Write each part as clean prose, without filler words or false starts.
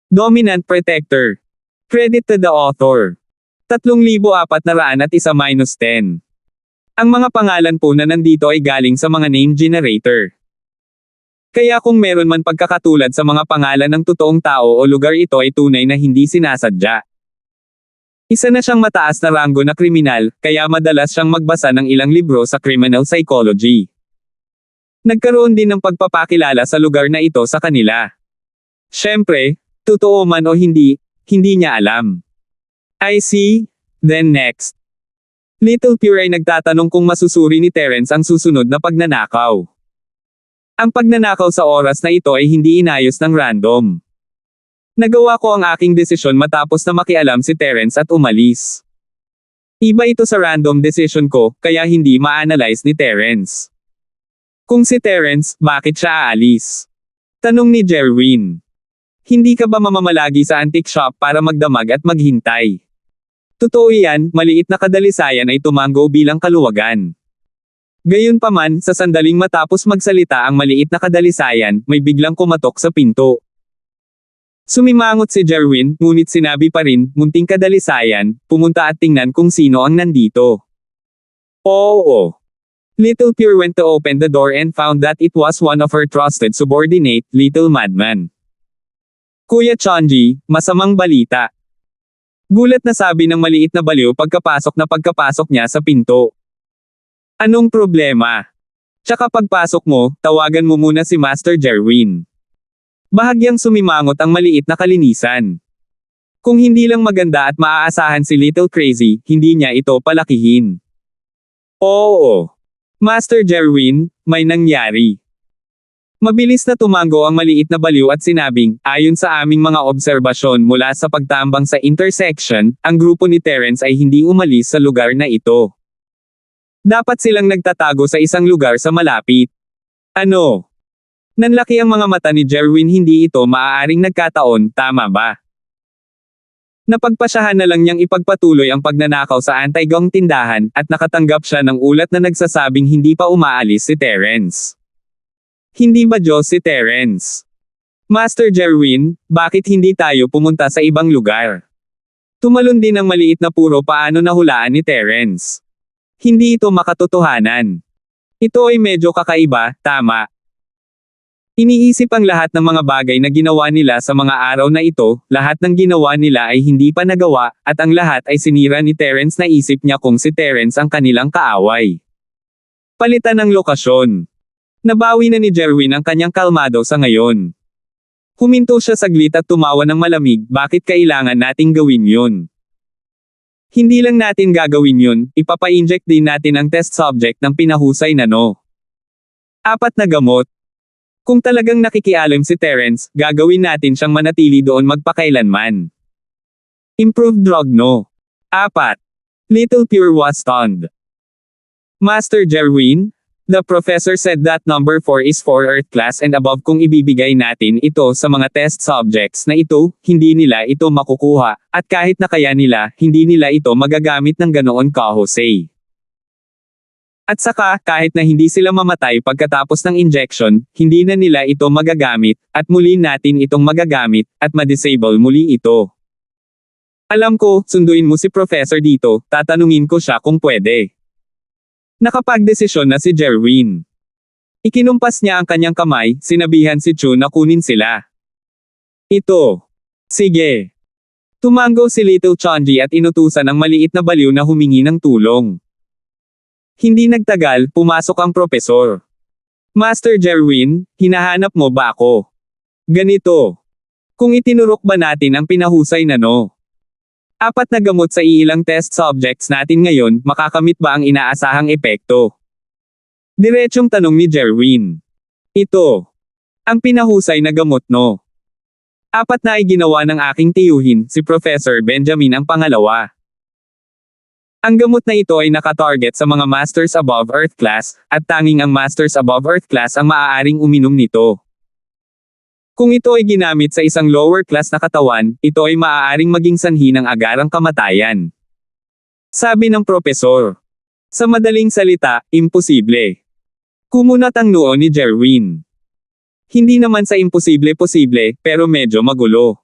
Dominant Protector. Credit to the author. 3,401-10. Ang mga pangalan po na nandito ay galing sa mga name generator. Kaya kung meron man pagkakatulad sa mga pangalan ng totoong tao o lugar, ito ay tunay na hindi sinasadya. Isa na siyang mataas na ranggo na kriminal, kaya madalas siyang magbasa ng ilang libro sa criminal psychology. Nagkaroon din ng pagpapakilala sa lugar na ito sa kanila. Siyempre, totoo man o hindi, hindi niya alam. I see. Then next. Little Pure ay nagtatanong kung masusuri ni Terence ang susunod na pagnanakaw. Ang pagnanakaw sa oras na ito ay hindi inayos ng random. Nagawa ko ang aking desisyon matapos na makialam si Terence at umalis. Iba ito sa random decision ko, kaya hindi ma-analyze ni Terence. Kung si Terence, bakit siya aalis? Tanong ni Jerwin. Hindi ka ba mamamalagi sa antique shop para magdamag at maghintay? Totoo yan, maliit na kadalisayan ay tumanggo bilang kaluwagan. Gayunpaman, sa sandaling matapos magsalita ang maliit na kadalisayan, may biglang kumatok sa pinto. Sumimangot si Jerwin, ngunit sinabi pa rin, munting kadalisayan, pumunta at tingnan kung sino ang nandito. Oo. Little Pure went to open the door and found that it was one of her trusted subordinate, Little Madman. Kuya Chonji, masamang balita. Gulat na sabi ng maliit na baliw pagkapasok niya sa pinto. Anong problema? Tsaka pagpasok mo, tawagan mo muna si Master Jerwin. Bahagyang sumimangot ang maliit na kalinisan. Kung hindi lang maganda at maaasahan si Little Crazy, hindi niya ito palakihin. Oo. Master Jerwin, may nangyari. Mabilis na tumango ang maliit na baliw at sinabing, ayon sa aming mga obserbasyon mula sa pagtambang sa intersection, ang grupo ni Terence ay hindi umalis sa lugar na ito. Dapat silang nagtatago sa isang lugar sa malapit. Ano? Nanlaki ang mga mata ni Jerwin, hindi ito maaaring nagkataon, tama ba? Napagpasyahan na lang niyang ipagpatuloy ang pagnanakaw sa anti-gang tindahan, at nakatanggap siya ng ulat na nagsasabing hindi pa umaalis si Terence. Hindi ba Diyos si Terence? Master Jerwin, bakit hindi tayo pumunta sa ibang lugar? Tumalon din ang maliit na puro paano nahulaan ni Terence. Hindi ito makatotohanan. Ito ay medyo kakaiba, tama. Iniisip ang lahat ng mga bagay na ginawa nila sa mga araw na ito, lahat ng ginawa nila ay hindi pa nagawa, at ang lahat ay sinira ni Terence na isip niya kung si Terence ang kanilang kaaway. Palitan ng lokasyon. Nabawi na ni Jerwin ang kanyang kalmado sa ngayon. Huminto siya saglit at tumawa ng malamig, bakit kailangan nating gawin yun? Hindi lang natin gagawin yun, ipapa-inject din natin ang test subject ng pinahusay na 4 na gamot. Kung talagang nakikialam si Terence, gagawin natin siyang manatili doon magpakailanman. Improved drug 4. Little Pure was stunned. Master Jerwin, the professor said that number 4 is for Earth class and above. Kung ibibigay natin ito sa mga test subjects na ito, hindi nila ito makukuha, at kahit na kaya nila, hindi nila ito magagamit ng ganoon ka-Jose. At saka, kahit na hindi sila mamatay pagkatapos ng injection, hindi na nila ito magagamit, at muli natin itong magagamit, at ma-disable muli ito. Alam ko, sunduin mo si Professor dito, tatanungin ko siya kung pwede. Nakapagdesisyon na si Jerwin. Ikinumpas niya ang kanyang kamay, sinabihan si Chu na kunin sila. Ito. Sige. Tumango si Little Chonji at inutusan ang maliit na baliw na humingi ng tulong. Hindi nagtagal, pumasok ang propesor. Master Jerwin, hinahanap mo ba ako? Ganito. Kung itinurok ba natin ang pinahusay na 4 na gamot sa iilang test subjects natin ngayon, makakamit ba ang inaasahang epekto? Diretsyong tanong ni Jerwin. Ito. Ang pinahusay na gamot 4 na ay ginawa ng aking tiyuhin, si Professor Benjamin ang pangalawa. Ang gamot na ito ay nakatarget sa mga Masters Above Earth class, at tanging ang Masters Above Earth class ang maaaring uminom nito. Kung ito ay ginamit sa isang lower class na katawan, ito ay maaaring maging sanhi ng agarang kamatayan. Sabi ng propesor. Sa madaling salita, imposible. Kumunat ang noo ni Jerwin. Hindi naman sa imposible-posible, pero medyo magulo.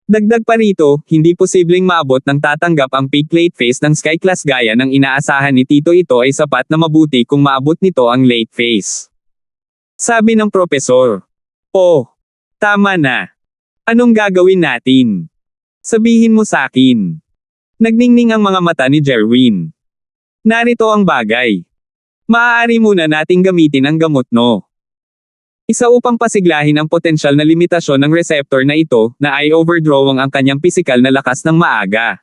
Dagdag pa rito, hindi posibleng maabot ng tatanggap ang peak late phase ng Sky Class gaya ng inaasahan ni Tito. Ito ay sapat na mabuti kung maabot nito ang late phase. Sabi ng propesor. Oh, tama na. Anong gagawin natin? Sabihin mo sa akin. Nagningning ang mga mata ni Jerwin. Narito ang bagay. Maaari muna nating gamitin ang gamot no. Isa upang pasiglahin ang potensyal na limitasyon ng receptor na ito, na ay overdrawing ang kanyang pisikal na lakas ng maaga.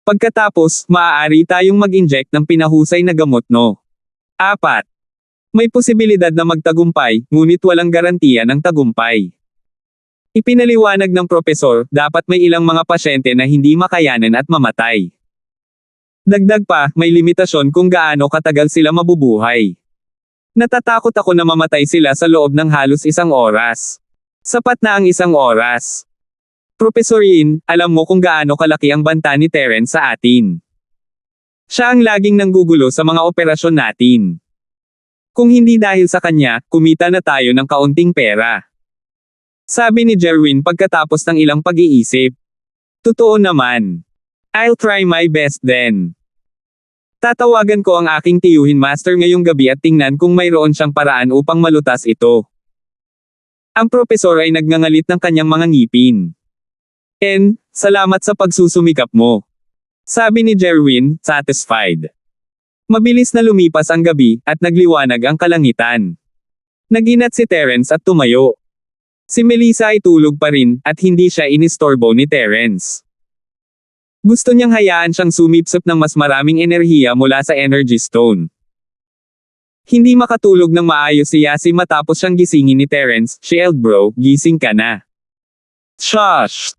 Pagkatapos, maaari tayong mag-inject ng pinahusay na gamot no. 4. May posibilidad na magtagumpay, ngunit walang garantiya ng tagumpay. Ipinaliwanag ng propesor, dapat may ilang mga pasyente na hindi makayanan at mamatay. Dagdag pa, may limitasyon kung gaano katagal sila mabubuhay. Natatakot ako na mamatay sila sa loob ng halos 1 oras. Sapat na ang 1 oras. Professor Yin, alam mo kung gaano kalaki ang banta ni Terence sa atin. Siya ang laging nanggugulo sa mga operasyon natin. Kung hindi dahil sa kanya, kumita na tayo ng kaunting pera. Sabi ni Jerwin pagkatapos ng ilang pag-iisip. Totoo naman. I'll try my best then. Tatawagan ko ang aking tiyuhin master ngayong gabi at tingnan kung mayroon siyang paraan upang malutas ito. Ang propesor ay nagngangalit ng kanyang mga ngipin. Salamat sa pagsusumikap mo. Sabi ni Jerwin, satisfied. Mabilis na lumipas ang gabi, at nagliwanag ang kalangitan. Naginat si Terence at tumayo. Si Melissa ay tulog pa rin, at hindi siya inistorbo ni Terence. Gusto niyang hayaan siyang sumipsip ng mas maraming enerhiya mula sa Energy Stone. Hindi makatulog ng maayos si Yasi matapos siyang gisingin ni Terence. Shield bro, gising ka na. Shush!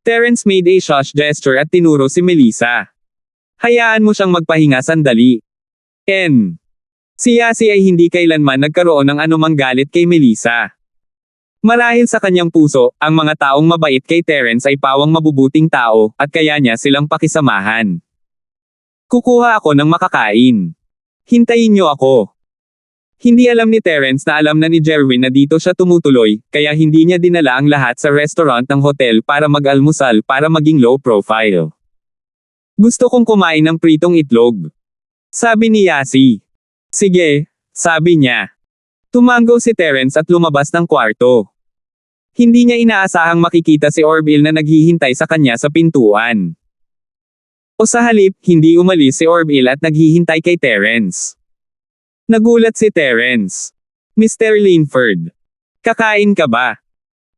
Terence made a shush gesture at tinuro si Melissa. Hayaan mo siyang magpahinga sandali. Si Yasi ay hindi kailanman nagkaroon ng anumang galit kay Melissa. Marahil sa kanyang puso, ang mga taong mabait kay Terence ay pawang mabubuting tao, at kaya niya silang pakisamahan. Kukuha ako ng makakain. Hintayin niyo ako. Hindi alam ni Terence na alam na ni Jerwin na dito siya tumutuloy, kaya hindi niya dinala ang lahat sa restaurant ng hotel para mag-almusal para maging low profile. Gusto kong kumain ng pritong itlog. Sabi ni Yasi. Sige, sabi niya. Tumango si Terence at lumabas ng kwarto. Hindi niya inaasahang makikita si Orville na naghihintay sa kanya sa pintuan. O sa halip, hindi umalis si Orville at naghihintay kay Terence. Nagulat si Terence. Mr. Linford. Kakain ka ba?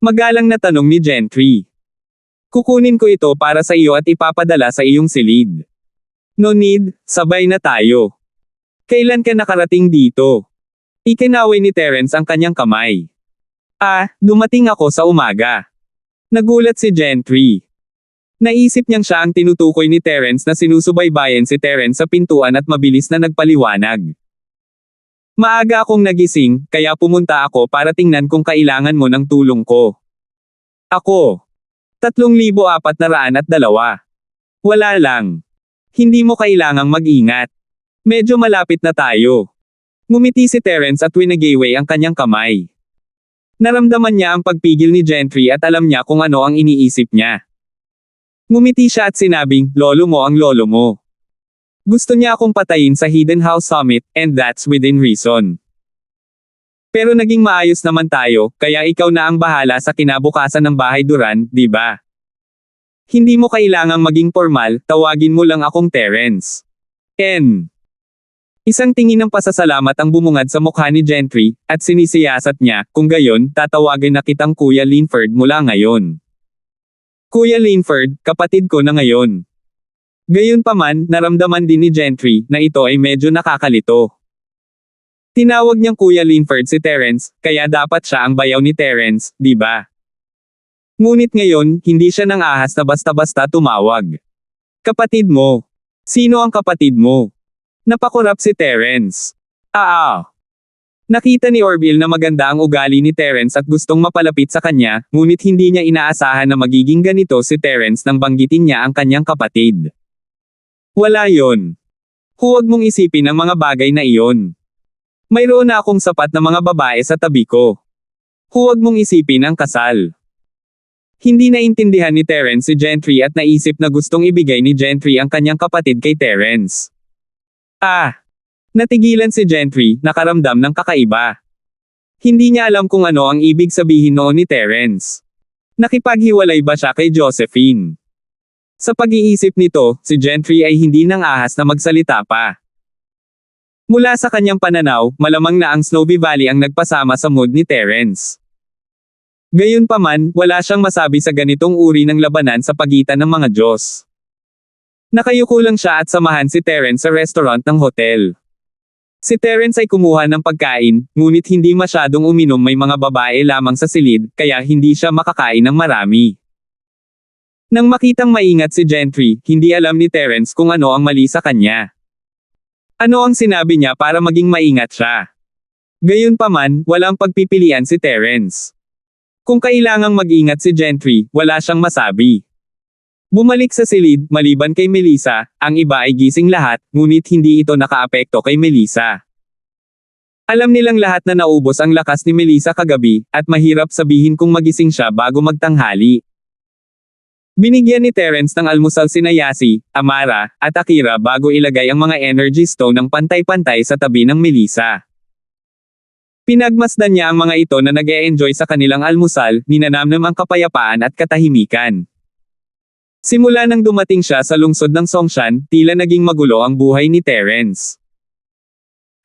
Magalang na tanong ni Gentry. Kukunin ko ito para sa iyo at ipapadala sa iyong silid. No need, sabay na tayo. Kailan ka nakarating dito? Ikinaway ni Terence ang kanyang kamay. Dumating ako sa umaga. Nagulat si Gentry. Naisip niyang siya ang tinutukoy ni Terence na sinusubaybayan si Terence sa pintuan at mabilis na nagpaliwanag. Maaga akong nagising, kaya pumunta ako para tingnan kung kailangan mo ng tulong ko. Ako. 3,402. Wala lang. Hindi mo kailangang mag-ingat. Medyo malapit na tayo. Ngumiti si Terence at winagiway ang kanyang kamay. Naramdaman niya ang pagpigil ni Gentry at alam niya kung ano ang iniisip niya. Ngumiti siya at sinabing, lolo mo ang lolo mo. Gusto niya akong patayin sa Hidden House Summit, and that's within reason. Pero naging maayos naman tayo, kaya ikaw na ang bahala sa kinabukasan ng bahay Duran, di ba? Hindi mo kailangang maging formal, tawagin mo lang akong Terence. Isang tingin ng pasasalamat ang bumungad sa mukha ni Gentry, at sinisiyasat niya, kung gayon, tatawagin na kitang Kuya Linford mula ngayon. Kuya Linford, kapatid ko na ngayon. Gayunpaman, naramdaman din ni Gentry, na ito ay medyo nakakalito. Tinawag niyang Kuya Linford si Terence, kaya dapat siya ang bayaw ni Terence, di ba? Ngunit ngayon, hindi siya nang ahas na basta-basta tumawag. Kapatid mo. Sino ang kapatid mo? Napakurap si Terence. Nakita ni Orville na maganda ang ugali ni Terence at gustong mapalapit sa kanya, ngunit hindi niya inaasahan na magiging ganito si Terence nang banggitin niya ang kanyang kapatid. Wala yon. Huwag mong isipin ang mga bagay na iyon. Mayroon na akong sapat na mga babae sa tabi ko. Huwag mong isipin ang kasal. Hindi naintindihan ni Terence si Gentry at naisip na gustong ibigay ni Gentry ang kanyang kapatid kay Terence. Natigilan si Gentry, nakaramdam ng kakaiba. Hindi niya alam kung ano ang ibig sabihin noon ni Terence. Nakipaghiwalay ba siya kay Josephine? Sa pag-iisip nito, si Gentry ay hindi nang ahas na magsalita pa. Mula sa kanyang pananaw, malamang na ang Snowy Valley ang nagpasama sa mood ni Terence. Gayunpaman, wala siyang masabi sa ganitong uri ng labanan sa pagitan ng mga Diyos. Nakayuko lang siya at samahan si Terence sa restaurant ng hotel. Si Terence ay kumuha ng pagkain, ngunit hindi masyadong uminom, may mga babae lamang sa silid, kaya hindi siya makakain ng marami. Nang makitang maingat si Gentry, hindi alam ni Terence kung ano ang mali sa kanya. Ano ang sinabi niya para maging maingat siya? Gayunpaman, walang pagpipilian si Terence. Kung kailangang mag-ingat si Gentry, wala siyang masabi. Bumalik sa silid, maliban kay Melissa, ang iba ay gising lahat, ngunit hindi ito nakaapekto kay Melissa. Alam nilang lahat na naubos ang lakas ni Melissa kagabi, at mahirap sabihin kung magising siya bago magtanghali. Binigyan ni Terence ng almusal sina Yasi, Amara, at Akira bago ilagay ang mga energy stone ng pantay-pantay sa tabi ng Melissa. Pinagmasdan niya ang mga ito na nag-e-enjoy sa kanilang almusal, ninanamnam ang kapayapaan at katahimikan. Simula nang dumating siya sa lungsod ng Songshan, tila naging magulo ang buhay ni Terence.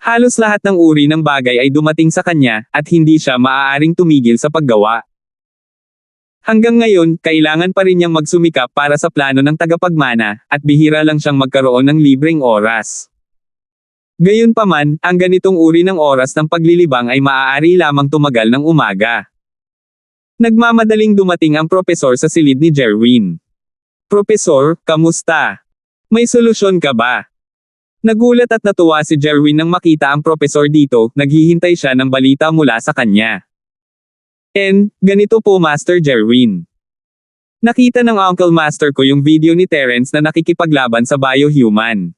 Halos lahat ng uri ng bagay ay dumating sa kanya, at hindi siya maaaring tumigil sa paggawa. Hanggang ngayon, kailangan pa rin niyang magsumikap para sa plano ng tagapagmana, at bihira lang siyang magkaroon ng libreng oras. Gayunpaman, ang ganitong uri ng oras ng paglilibang ay maaari lamang tumagal ng umaga. Nagmamadaling dumating ang propesor sa silid ni Jerwin. Propesor, kamusta? May solusyon ka ba? Nagulat at natuwa si Jerwin nang makita ang propesor dito, naghihintay siya ng balita mula sa kanya. Ganito po Master Jerwin. Nakita ng Uncle Master ko yung video ni Terence na nakikipaglaban sa biohuman.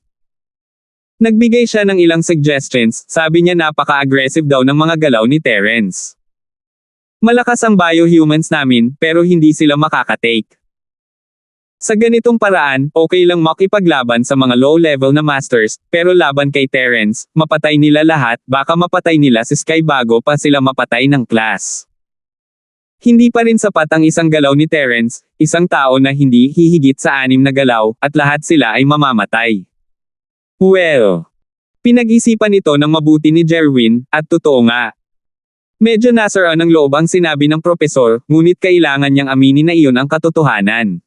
Nagbigay siya ng ilang suggestions, sabi niya napaka-aggressive daw ng mga galaw ni Terence. Malakas ang biohumans namin, pero hindi sila makakatake. Sa ganitong paraan, okay lang makipaglaban sa mga low-level na masters, pero laban kay Terence, mapatay nila lahat, baka mapatay nila si Sky bago pa sila mapatay ng class. Hindi pa rin sapat ang isang galaw ni Terence, isang tao na hindi hihigit sa 6 na galaw, at lahat sila ay mamamatay. Well, pinag-isipan ito ng mabuti ni Jerwin, at totoo nga. Medyo nasaraan ng loob ang sinabi ng propesor, ngunit kailangan niyang aminin na iyon ang katotohanan.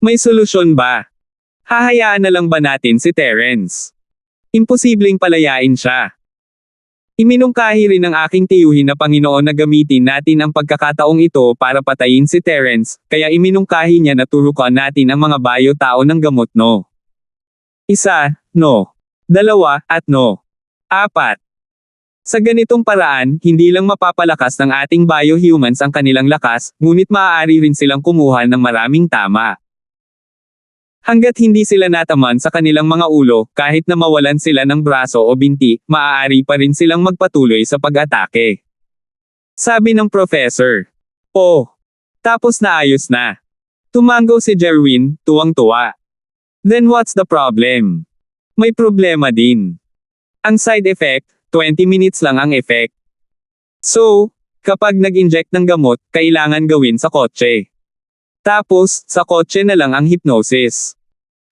May solusyon ba? Hahayaan na lang ba natin si Terence? Imposibleng palayain siya. Iminungkahi rin ng aking tiyuhin na Panginoon na gamitin natin ang pagkakataong ito para patayin si Terence, kaya iminungkahi niya na turukan natin ang mga bayo-tao ng gamot no. 1, no. 2, at no. 4. Sa ganitong paraan, hindi lang mapapalakas ng ating biohumans ang kanilang lakas, ngunit maaari rin silang kumuha ng maraming tama. Hanggat hindi sila nataman sa kanilang mga ulo, kahit na mawalan sila ng braso o binti, maaari pa rin silang magpatuloy sa pag-atake. Sabi ng professor. Tapos na ayos na. Tumango si Jerwin, tuwang-tuwa. Then what's the problem? May problema din. Ang side effect, 20 minutes lang ang effect. So, kapag nag-inject ng gamot, kailangan gawin sa kotse. Tapos, sa kotse na lang ang hypnosis.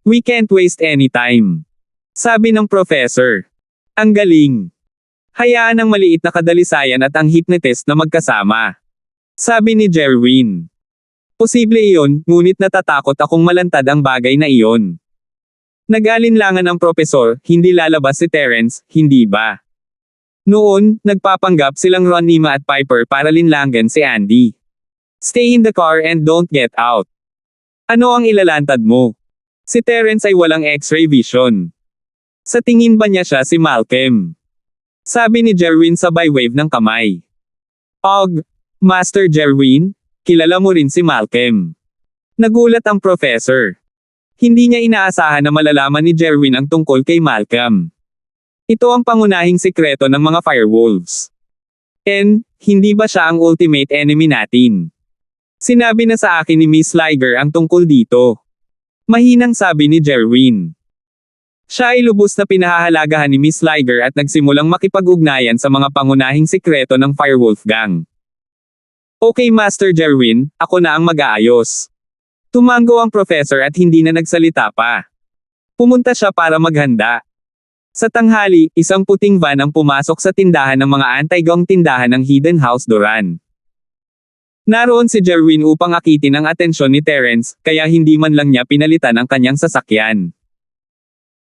We can't waste any time. Sabi ng professor. Ang galing. Hayaan ang maliit na kadalisayan at ang hypnotist na magkasama. Sabi ni Jerwin. Posible iyon, ngunit natatakot akong malantad ang bagay na iyon. Nag-alinlangan ang propesor, hindi lalabas si Terence, hindi ba? Noon, nagpapanggap silang Ron, Nima at Piper para linlangan si Andy. Stay in the car and don't get out. Ano ang ilalantad mo? Si Terence ay walang x-ray vision. Sa tingin ba niya siya si Malcolm? Sabi ni Jerwin sabay wave ng kamay. Master Jerwin, kilala mo rin si Malcolm. Nagulat ang professor. Hindi niya inaasahan na malalaman ni Jerwin ang tungkol kay Malcolm. Ito ang pangunahing sikreto ng mga Firewolves. Hindi ba siya ang ultimate enemy natin? Sinabi na sa akin ni Miss Liger ang tungkol dito. Mahinang sabi ni Jerwin. Siya ay lubos na pinahahalagahan ni Miss Liger at nagsimulang makipag-ugnayan sa mga pangunahing sikreto ng Firewolf Gang. Okay Master Jerwin, ako na ang mag-aayos. Tumango ang professor at hindi na nagsalita pa. Pumunta siya para maghanda. Sa tanghali, isang puting van ang pumasok sa tindahan ng mga anti-gang tindahan ng Hidden House Duran. Naroon si Jerwin upang akitin ang atensyon ni Terence, kaya hindi man lang niya pinalitan ang kanyang sasakyan.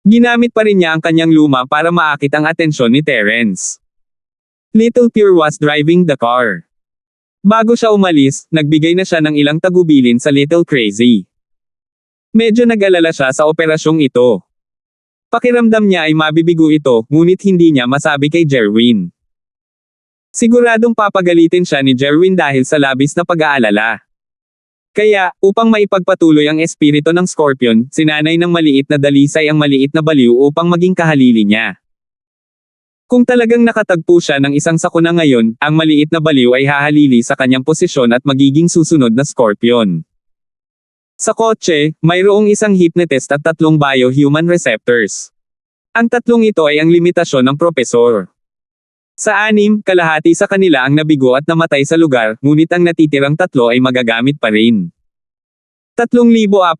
Ginamit pa rin niya ang kanyang luma para maakit ang atensyon ni Terence. Little Pure was driving the car. Bago siya umalis, nagbigay na siya ng ilang tagubilin sa Little Crazy. Medyo nag-alala siya sa operasyong ito. Pakiramdam niya ay mabibigo ito, ngunit hindi niya masabi kay Jerwin. Siguradong papagalitin siya ni Jerwin dahil sa labis na pag-aalala. Kaya, upang maipagpatuloy ang espiritu ng Scorpion, sinanay ng maliit na dalisay ang maliit na baliw upang maging kahalili niya. Kung talagang nakatagpo siya ng isang sakuna ngayon, ang maliit na baliw ay hahalili sa kanyang posisyon at magiging susunod na Scorpion. Sa kotse, mayroong isang hypnotist at 3 biohuman receptors. Ang 3 ito ay ang limitasyon ng propesor. Sa 6, kalahati sa kanila ang nabigo at namatay sa lugar, ngunit ang natitirang 3 ay magagamit pa rin. 3,403.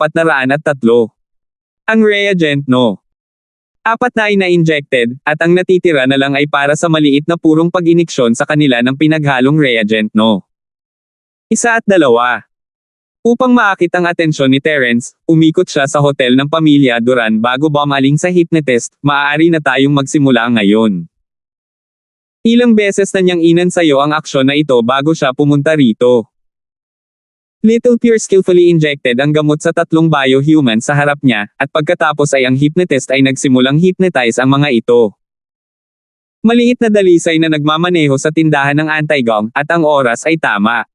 Ang reagent no. 4 na ay na-injected, at ang natitira na lang ay para sa maliit na purong pag-iniksyon sa kanila ng pinaghalong reagent no. 1 at 2. Upang maakit ang atensyon ni Terence, umikot siya sa hotel ng pamilya Duran bago bumaling sa hypnotist, maaari na tayong magsimula ngayon. Ilang beses na niyang inansayo ang aksyon na ito bago siya pumunta rito. Little Pure skillfully injected ang gamot sa 3 biohuman sa harap niya, at pagkatapos ay ang hypnotist ay nagsimulang hypnotize ang mga ito. Maliit na dalisay na nagmamaneho sa tindahan ng anti-gang, at ang oras ay tama.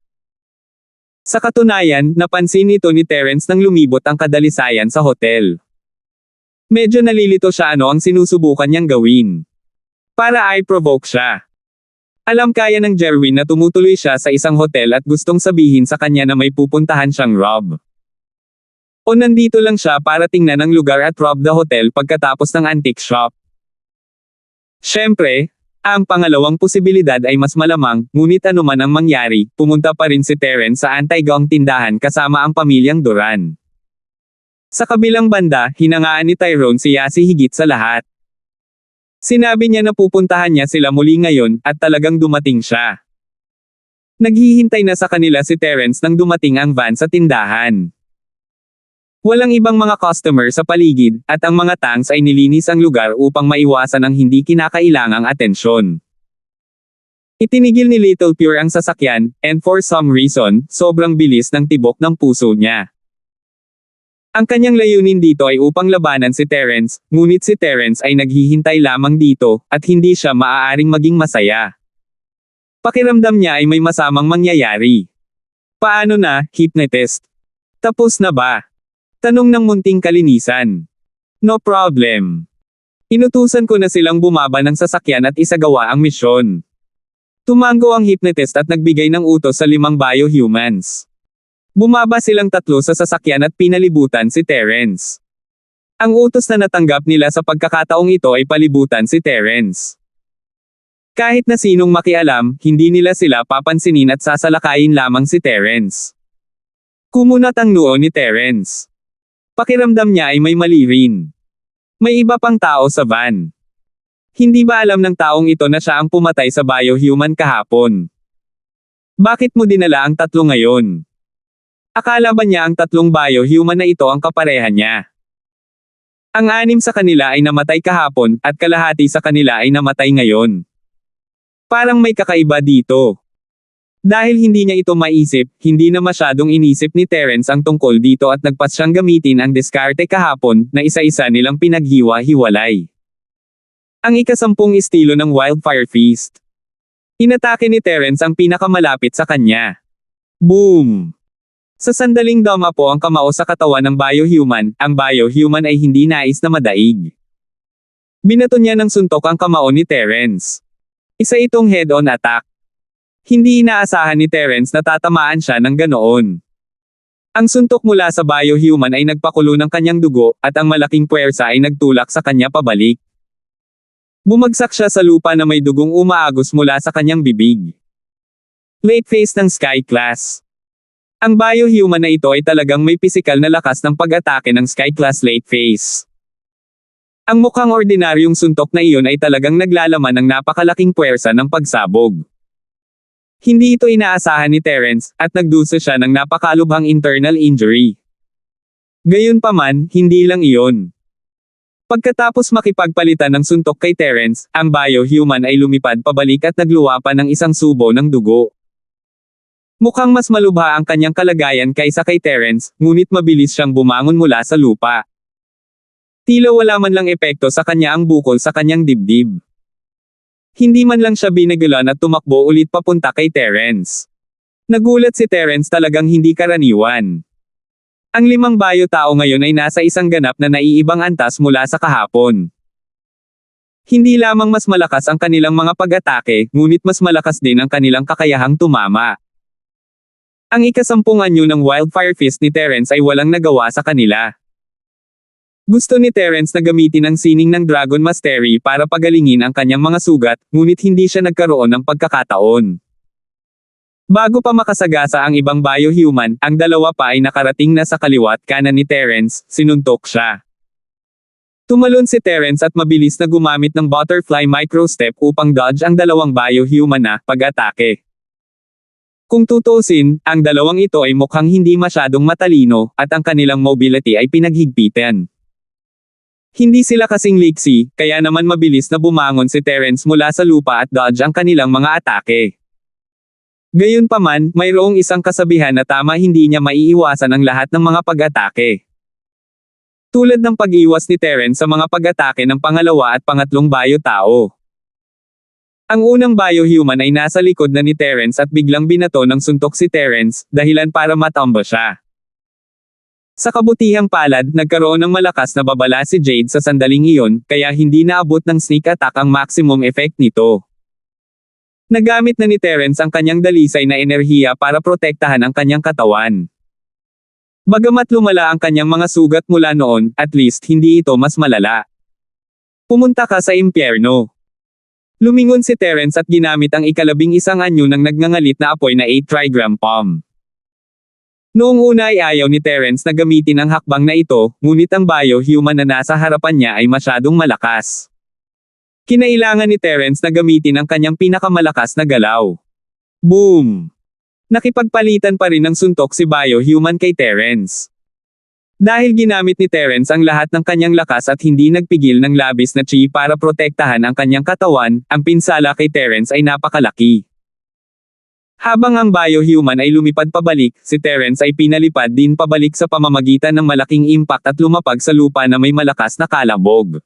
Sa katunayan, napansin nito ni Terence nang lumibot ang kadalisayan sa hotel. Medyo nalilito siya ano ang sinusubukan niyang gawin. Para ay provoke siya. Alam kaya ng Jerwin na tumutuloy siya sa isang hotel at gustong sabihin sa kanya na may pupuntahan siyang rob. O nandito lang siya para tingnan ang lugar at rob the hotel pagkatapos ng antique shop. Siyempre, ang pangalawang posibilidad ay mas malamang, ngunit anuman ang mangyari, pumunta pa rin si Terence sa anti-gang tindahan kasama ang pamilyang Duran. Sa kabilang banda, hinangaan ni Tyrone si Yasi higit sa lahat. Sinabi niya na pupuntahan niya sila muli ngayon, at talagang dumating siya. Naghihintay na sa kanila si Terence nang dumating ang van sa tindahan. Walang ibang mga customer sa paligid, at ang mga tanks ay nilinis ang lugar upang maiwasan ang hindi kinakailangang atensyon. Itinigil ni Little Pure ang sasakyan, and for some reason, sobrang bilis ng tibok ng puso niya. Ang kanyang layunin dito ay upang labanan si Terence, ngunit si Terence ay naghihintay lamang dito, at hindi siya maaaring maging masaya. Pakiramdam niya ay may masamang mangyayari. Paano na, hypnotist? Tapos na ba? Tanong ng munting kalinisan. No problem. Inutusan ko na silang bumaba ng sasakyan at isagawa ang misyon. Tumango ang hypnotist at nagbigay ng utos sa 5 biohumans. Bumaba silang 3 sa sasakyan at pinalibutan si Terence. Ang utos na natanggap nila sa pagkakataong ito ay palibutan si Terence. Kahit na sinong makialam, hindi nila sila papansinin at sasalakayin lamang si Terence. Kumunat ang noo ni Terence. Pakiramdam niya ay may mali rin. May iba pang tao sa van. Hindi ba alam ng taong ito na siya ang pumatay sa biohuman kahapon? Bakit mo dinala ang 3 ngayon? Akala ba niya ang 3 biohuman na ito ang kapareha niya? Ang 6 sa kanila ay namatay kahapon, at kalahati sa kanila ay namatay ngayon. Parang may kakaiba dito. Dahil hindi niya ito maisip, hindi na masyadong inisip ni Terence ang tungkol dito at nagpas siyang gamitin ang diskarte kahapon, na isa-isa nilang pinaghiwa-hiwalay. Ang ika-10 estilo ng Wildfire Feast. Inatake ni Terence ang pinakamalapit sa kanya. Boom! Sa sandaling dama po ang kamao sa katawan ng biohuman, ang biohuman ay hindi nais na madaig. Binato niya ng suntok ang kamao ni Terence. Isa itong head-on attack. Hindi inaasahan ni Terence na tatamaan siya ng ganoon. Ang suntok mula sa biohuman ay nagpakulo ng kanyang dugo, at ang malaking puwersa ay nagtulak sa kanya pabalik. Bumagsak siya sa lupa na may dugong umaagos mula sa kanyang bibig. Late phase ng Sky Class. Ang biohuman na ito ay talagang may pisikal na lakas ng pag-atake ng Sky Class late phase. Ang mukhang ordinaryong suntok na iyon ay talagang naglalaman ng napakalaking puwersa ng pagsabog. Hindi ito inaasahan ni Terence, at nagdusa siya ng napakalubhang internal injury. Gayunpaman, hindi lang iyon. Pagkatapos makipagpalitan ng suntok kay Terence, ang biohuman ay lumipad pabalik at nagluwa pa ng isang subo ng dugo. Mukhang mas malubha ang kanyang kalagayan kaysa kay Terence, ngunit mabilis siyang bumangon mula sa lupa. Tila wala man lang epekto sa kanya ang bukol sa kanyang dibdib. Hindi man lang siya binagulan at tumakbo ulit papunta kay Terence. Nagulat si Terence, talagang hindi karaniwan. Ang 5 bio-tao ngayon ay nasa isang ganap na naiibang antas mula sa kahapon. Hindi lamang mas malakas ang kanilang mga pag-atake, ngunit mas malakas din ang kanilang kakayahang tumama. Ang ika-10 anyo ng Wildfire Fist ni Terence ay walang nagawa sa kanila. Gusto ni Terence na gamitin ang sining ng Dragon Mastery para pagalingin ang kanyang mga sugat, ngunit hindi siya nagkaroon ng pagkakataon. Bago pa makasagasa ang ibang biohuman, ang dalawa pa ay nakarating na sa kaliwat kanan ni Terence, sinuntok siya. Tumalon si Terence at mabilis na gumamit ng butterfly microstep upang dodge ang dalawang biohuman na pag-atake. Kung tutuusin, ang dalawang ito ay mukhang hindi masyadong matalino, at ang kanilang mobility ay pinaghigpitan. Hindi sila kasing liksi, kaya naman mabilis na bumangon si Terence mula sa lupa at dodge ang kanilang mga atake. Gayunpaman, mayroong isang kasabihan na tama, hindi niya maiiwasan ang lahat ng mga pag-atake. Tulad ng pag-iwas ni Terence sa mga pag-atake ng pangalawa at pangatlong bio-tao. Ang unang biohuman ay nasa likod na ni Terence at biglang binato ng suntok si Terence, dahilan para matumba siya. Sa kabutihang palad, nagkaroon ng malakas na babala si Jade sa sandaling iyon, kaya hindi naabot ng sneak attack ang maximum effect nito. Nagamit na ni Terence ang kanyang dalisay na enerhiya para protektahan ang kanyang katawan. Bagamat lumala ang kanyang mga sugat mula noon, at least hindi ito mas malala. Pumunta ka sa impyerno. Lumingon si Terence at ginamit ang ika-11 anyo ng nagngangalit na apoy na 8 trigram palm. Noong una ay ayaw ni Terence na gamitin ang hakbang na ito, ngunit ang biohuman na nasa harapan niya ay masyadong malakas. Kinailangan ni Terence na gamitin ang kanyang pinakamalakas na galaw. Boom! Nakipagpalitan pa rin ng suntok si biohuman kay Terence. Dahil ginamit ni Terence ang lahat ng kanyang lakas at hindi nagpigil ng labis na chi para protektahan ang kanyang katawan, ang pinsala kay Terence ay napakalaki. Habang ang biohuman ay lumipad pabalik, si Terence ay pinalipad din pabalik sa pamamagitan ng malaking impact at lumapag sa lupa na may malakas na kalabog.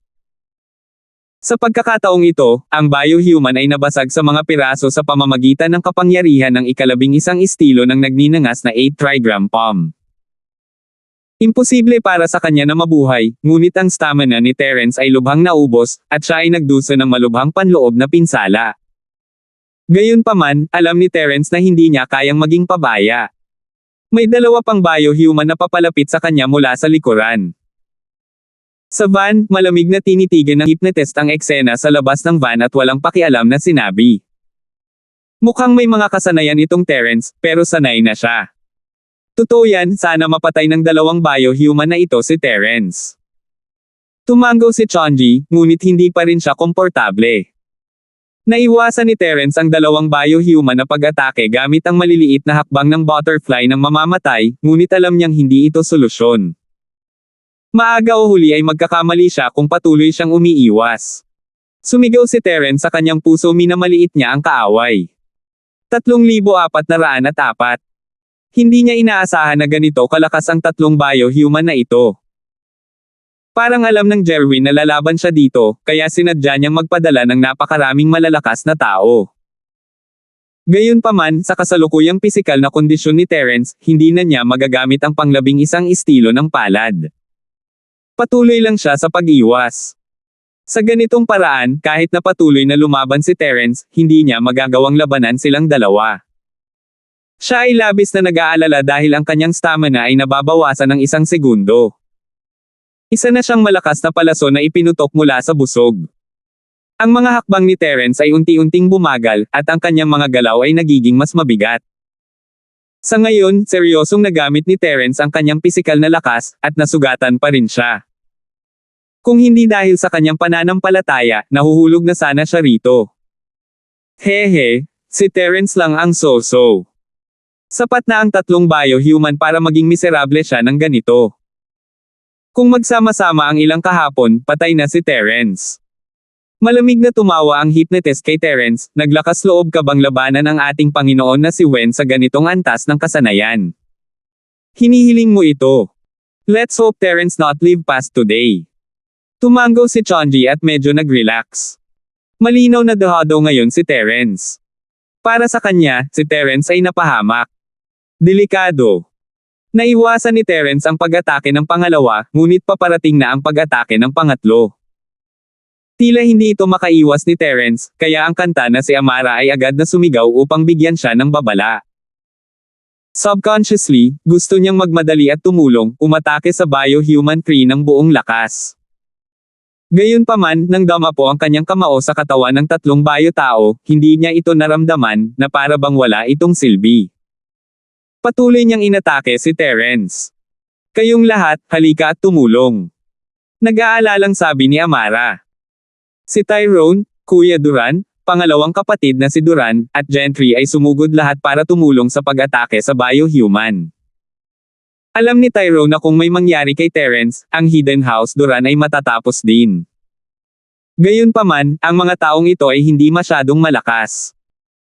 Sa pagkakataong ito, ang biohuman ay nabasag sa mga piraso sa pamamagitan ng kapangyarihan ng ika-11 estilo ng nagninangas na 8 trigram palm. Imposible para sa kanya na mabuhay, ngunit ang stamina ni Terence ay lubhang naubos, at siya ay nagdusa ng malubhang panloob na pinsala. Gayunpaman, alam ni Terence na hindi niya kayang maging pabaya. May 2 pang biohuman na papalapit sa kanya mula sa likuran. Sa van, malamig na tinitigan ng hypnotist ang eksena sa labas ng van at walang pakialam na sinabi. Mukhang may mga kasanayan itong Terence, pero sanay na siya. Totoo yan, sana mapatay ng 2 biohuman na ito si Terence. Tumango si Chonji, ngunit hindi pa rin siya komportable. Naiwasan ni Terence ang 2 biohuman na pag-atake gamit ang maliliit na hakbang ng butterfly ng mamamatay, ngunit alam niyang hindi ito solusyon. Maaga o huli ay magkakamali siya kung patuloy siyang umiiwas. Sumigaw si Terence sa kanyang puso, minamaliit niya ang kaaway. 3,404. Hindi niya inaasahan na ganito kalakas ang 3 biohuman na ito. Parang alam ng Jerwin na lalaban siya dito, kaya sinadya niyang magpadala ng napakaraming malalakas na tao. Gayunpaman, sa kasalukuyang pisikal na kondisyon ni Terence, hindi na niya magagamit ang pang-11 estilo ng palad. Patuloy lang siya sa pag-iwas. Sa ganitong paraan, kahit na patuloy na lumaban si Terence, hindi niya magagawang labanan silang dalawa. Siya ay labis na nag-aalala dahil ang kanyang stamina ay nababawasan ng 1 segundo. Isa na siyang malakas na palaso na ipinutok mula sa busog. Ang mga hakbang ni Terence ay unti-unting bumagal, at ang kanyang mga galaw ay nagiging mas mabigat. Sa ngayon, seryosong nagamit ni Terence ang kanyang pisikal na lakas, at nasugatan pa rin siya. Kung hindi dahil sa kanyang pananampalataya, nahuhulog na sana siya rito. Hehe, si Terence lang ang so-so. Sapat na ang 3 biohuman para maging miserable siya ng ganito. Kung magsama-sama ang ilang kahapon, patay na si Terence. Malamig na tumawa ang hypnotist kay Terence, naglakas loob ka bang labanan ang ating Panginoon na si Wen sa ganitong antas ng kasanayan? Hinihiling mo ito. Let's hope Terence not live past today. Tumango si Chonji at medyo nag-relax. Malinaw na dehado ngayon si Terence. Para sa kanya, si Terence ay napahamak. Delikado. Naiwasan ni Terence ang pag-atake ng pangalawa, ngunit paparating na ang pag-atake ng pangatlo. Tila hindi ito makaiwas ni Terence, kaya ang kanta na si Amara ay agad na sumigaw upang bigyan siya ng babala. Subconsciously, gusto niyang magmadali at tumulong, umatake sa biohuman tree ng buong lakas. Gayunpaman, nang damapo ang kanyang kamao sa katawan ng 3 bio-tao, hindi niya ito naramdaman, na para bang wala itong silbi. Patuloy niyang inatake si Terence. Kayong lahat, halika at tumulong. Nag-aalalang sabi ni Amara. Si Tyrone, Kuya Duran, pangalawang kapatid na si Duran, at Gentry ay sumugod lahat para tumulong sa pag-atake sa biohuman. Alam ni Tyrone na kung may mangyari kay Terence, ang Hidden House Duran ay matatapos din. Gayunpaman, ang mga taong ito ay hindi masyadong malakas.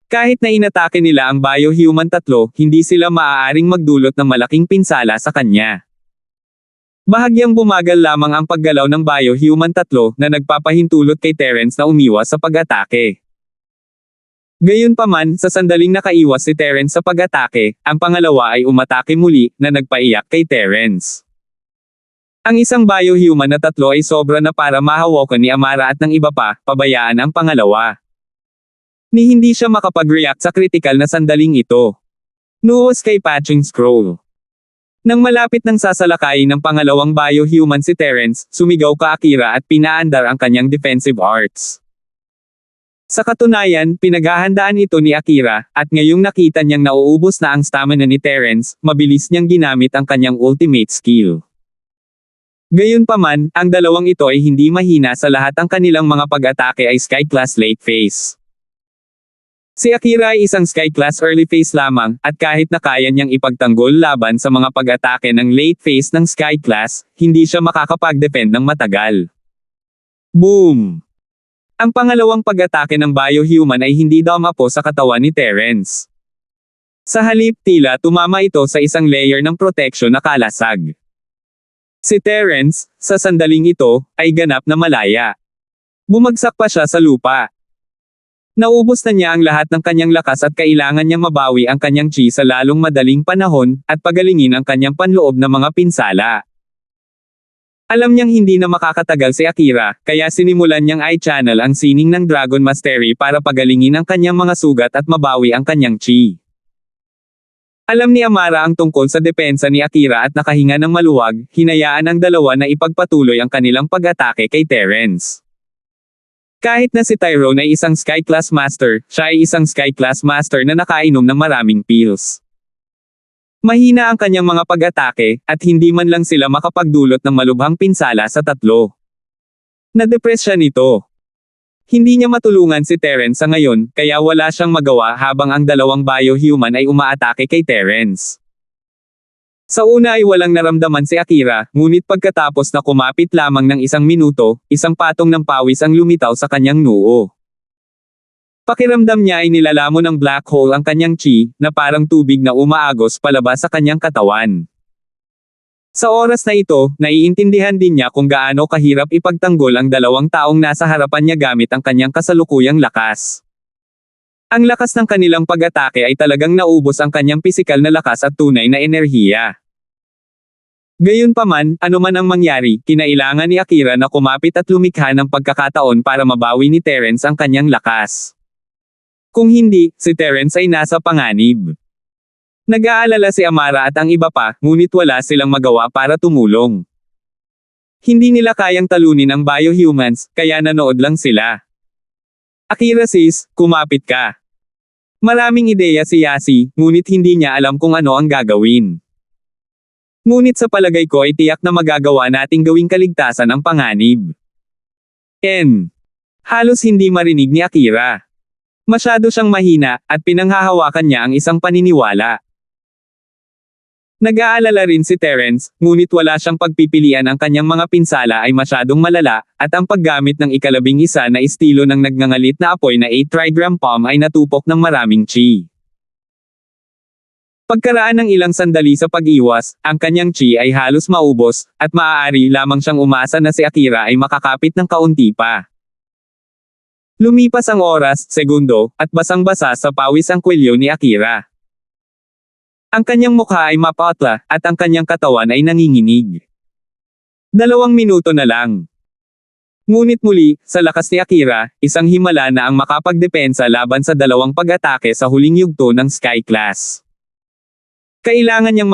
Kahit na inatake nila ang biohuman 3, hindi sila maaaring magdulot ng malaking pinsala sa kanya. Bahagyang bumagal lamang ang paggalaw ng biohuman 3 na nagpapahintulot kay Terence na umiwas sa pag-atake. Gayunpaman, sa sandaling nakaiwas si Terence sa pag-atake, ang pangalawa ay umatake muli, na nagpaiyak kay Terence. Ang isang biohuman na 3 ay sobra na para mahawakan ni Amara at ng iba pa, pabayaan ang pangalawa. Ni hindi siya makapag-react sa kritikal na sandaling ito. Nuos kay Patching Scroll. Nang malapit ng sasalakayin ng pangalawang biohuman si Terence, sumigaw ka Akira at pinaandar ang kanyang defensive arts. Sa katunayan, pinaghahandaan ito ni Akira, at ngayong nakita niyang nauubos na ang stamina ni Terence, mabilis niyang ginamit ang kanyang ultimate skill. Gayunpaman, ang dalawang ito ay hindi mahina sa lahat ang kanilang mga pag-atake ay Sky Class late phase. Si Akira ay isang Sky Class early phase lamang, at kahit na kaya niyang ipagtanggol laban sa mga pag-atake ng late phase ng Sky Class, hindi siya makakapag-defend ng matagal. Boom! Ang pangalawang pag-atake ng biohuman ay hindi dumapo sa katawan ni Terence. Sa halip tila tumama ito sa isang layer ng protection na kalasag. Si Terence, sa sandaling ito, ay ganap na malaya. Bumagsak pa siya sa lupa. Naubos na niya ang lahat ng kanyang lakas at kailangan niya mabawi ang kanyang chi sa lalong madaling panahon, at pagalingin ang kanyang panloob na mga pinsala. Alam niyang hindi na makakatagal si Akira, kaya sinimulan niyang i-channel ang sining ng Dragon Mastery para pagalingin ang kanyang mga sugat at mabawi ang kanyang chi. Alam ni Amara ang tungkol sa depensa ni Akira at nakahinga ng maluwag, hinayaan ang dalawa na ipagpatuloy ang kanilang pag-atake kay Terence. Kahit na si Tyrone ay isang Sky Class Master, siya ay isang Sky Class Master na nakainom ng maraming pills. Mahina ang kanyang mga pag-atake, at hindi man lang sila makapagdulot ng malubhang pinsala sa 3. Nadepress siya nito. Hindi niya matulungan si Terence sa ngayon, kaya wala siyang magawa habang ang dalawang biohuman ay umaatake kay Terence. Sa una ay walang naramdaman si Akira, ngunit pagkatapos na kumapit lamang ng 1 minuto, isang patong ng pawis ang lumitaw sa kanyang noo. Pakiramdam niya ay nilalamon ng black hole ang kanyang chi, na parang tubig na umaagos palabas sa kanyang katawan. Sa oras na ito, naiintindihan din niya kung gaano kahirap ipagtanggol ang dalawang taong nasa harapan niya gamit ang kanyang kasalukuyang lakas. Ang lakas ng kanilang pag-atake ay talagang naubos ang kanyang pisikal na lakas at tunay na enerhiya. Gayunpaman, anuman ang mangyari, kinailangan ni Akira na kumapit at lumikha ng pagkakataon para mabawi ni Terence ang kanyang lakas. Kung hindi, si Terence ay nasa panganib. Nag-aalala si Amara at ang iba pa, ngunit wala silang magawa para tumulong. Hindi nila kayang talunin ang biohumans, kaya nanood lang sila. Akira sis, kumapit ka. Maraming ideya si Yasi, ngunit hindi niya alam kung ano ang gagawin. Ngunit sa palagay ko ay tiyak na magagawa nating gawing kaligtasan ang panganib. Halos hindi marinig ni Akira. Masyado siyang mahina, at pinanghahawakan niya ang isang paniniwala. Nag-aalala rin si Terence, ngunit wala siyang pagpipilian ang kanyang mga pinsala ay masyadong malala, at ang paggamit ng ika-11 na estilo ng nagngangalit na apoy na 8 trigram palm ay natupok ng maraming chi. Pagkaraan ng ilang sandali sa pag-iwas, ang kanyang chi ay halos maubos, at maaari lamang siyang umasa na si Akira ay makakapit ng kaunti pa. Lumipas ang oras, segundo, at basang-basa sa pawis ang kwelyo ni Akira. Ang kanyang mukha ay mapatla, at ang kanyang katawan ay nanginginig. 2 minuto na lang. Ngunit muli, sa lakas ni Akira, isang himala na ang makapagdepensa laban sa 2 pag-atake sa huling yugto ng Sky Class. Kailangan niyang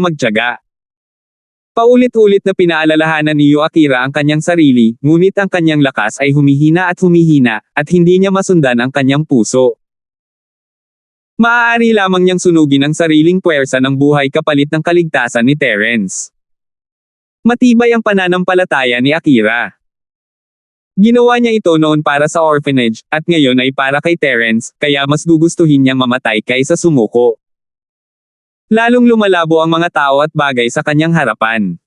magtiyaga. Paulit-ulit na pinaalalahanan ni Akira ang kanyang sarili, ngunit ang kanyang lakas ay humihina, at hindi niya masundan ang kanyang puso. Maaari lamang niyang sunugin ang sariling puwersa ng buhay kapalit ng kaligtasan ni Terence. Matibay ang pananampalataya ni Akira. Ginawa niya ito noon para sa orphanage, at ngayon ay para kay Terence, kaya mas gugustuhin niyang mamatay kaysa sumuko. Lalong lumalabo ang mga tao at bagay sa kanyang harapan.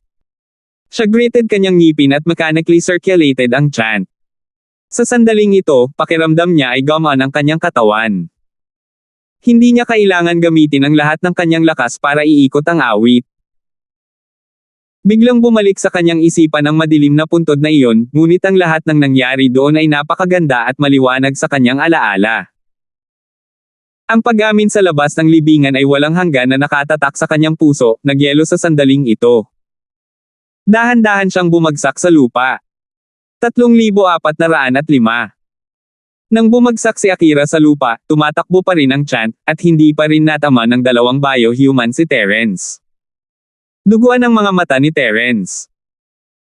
Siya gritted kanyang ngipin at mechanically circulated ang chant. Sa sandaling ito, pakiramdam niya ay gumaan ang kanyang katawan. Hindi niya kailangan gamitin ang lahat ng kanyang lakas para iikot ang awit. Biglang bumalik sa kanyang isipan ang madilim na puntod na iyon, ngunit ang lahat ng nangyari doon ay napakaganda at maliwanag sa kanyang alaala. Ang pag-amin sa labas ng libingan ay walang hanggan na nakatatak sa kanyang puso, nagyelo sa sandaling ito. Dahan-dahan siyang bumagsak sa lupa. 3,405. Nang bumagsak si Akira sa lupa, tumatakbo pa rin ang chant, at hindi pa rin natama ng 2 biohuman si Terence. Duguan ang mga mata ni Terence.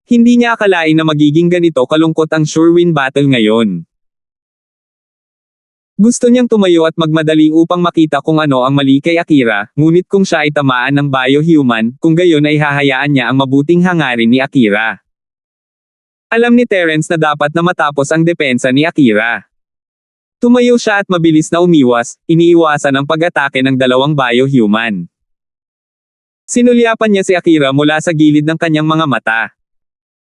Hindi niya akalain na magiging ganito kalungkot ang sure-win battle ngayon. Gusto niyang tumayo at magmadali upang makita kung ano ang mali kay Akira, ngunit kung siya ay tamaan ng biohuman, kung gayon ay hahayaan niya ang mabuting hangarin ni Akira. Alam ni Terence na dapat na matapos ang depensa ni Akira. Tumayo siya at mabilis na umiwas, iniiwasan ang pag-atake ng 2 biohuman. Sinulyapan niya si Akira mula sa gilid ng kanyang mga mata.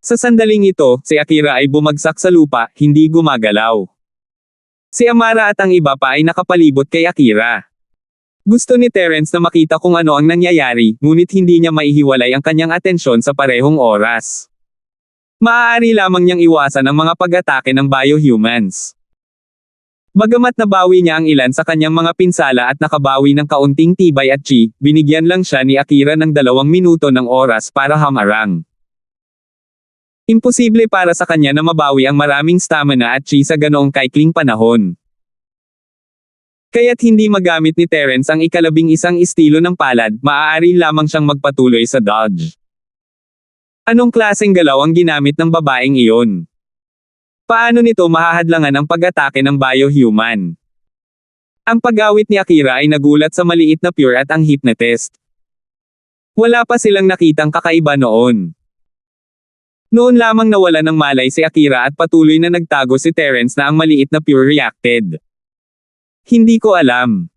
Sa sandaling ito, si Akira ay bumagsak sa lupa, hindi gumagalaw. Si Amara at ang iba pa ay nakapalibot kay Akira. Gusto ni Terence na makita kung ano ang nangyayari, ngunit hindi niya maihiwalay ang kanyang atensyon sa parehong oras. Maaari lamang niyang iwasan ang mga pag-atake ng biohumans. Bagamat nabawi niya ang ilan sa kanyang mga pinsala at nakabawi ng kaunting tibay at chi, binigyan lang siya ni Akira ng 2 minuto ng oras para hamarang. Imposible para sa kanya na mabawi ang maraming stamina at chi sa ganoong kaikling panahon. Kaya't hindi magamit ni Terence ang ika-11 estilo ng palad, maaari lamang siyang magpatuloy sa dodge. Anong klaseng galaw ang ginamit ng babaeng iyon? Paano nito mahahadlangan ang pag-atake ng biohuman? Ang pag-awit ni Akira ay nagulat sa maliit na pure at ang hypnotist. Wala pa silang nakitang kakaiba noon. Noon lamang nawala ng malay si Akira at patuloy na nagtago si Terence na ang maliit na pure reacted. Hindi ko alam.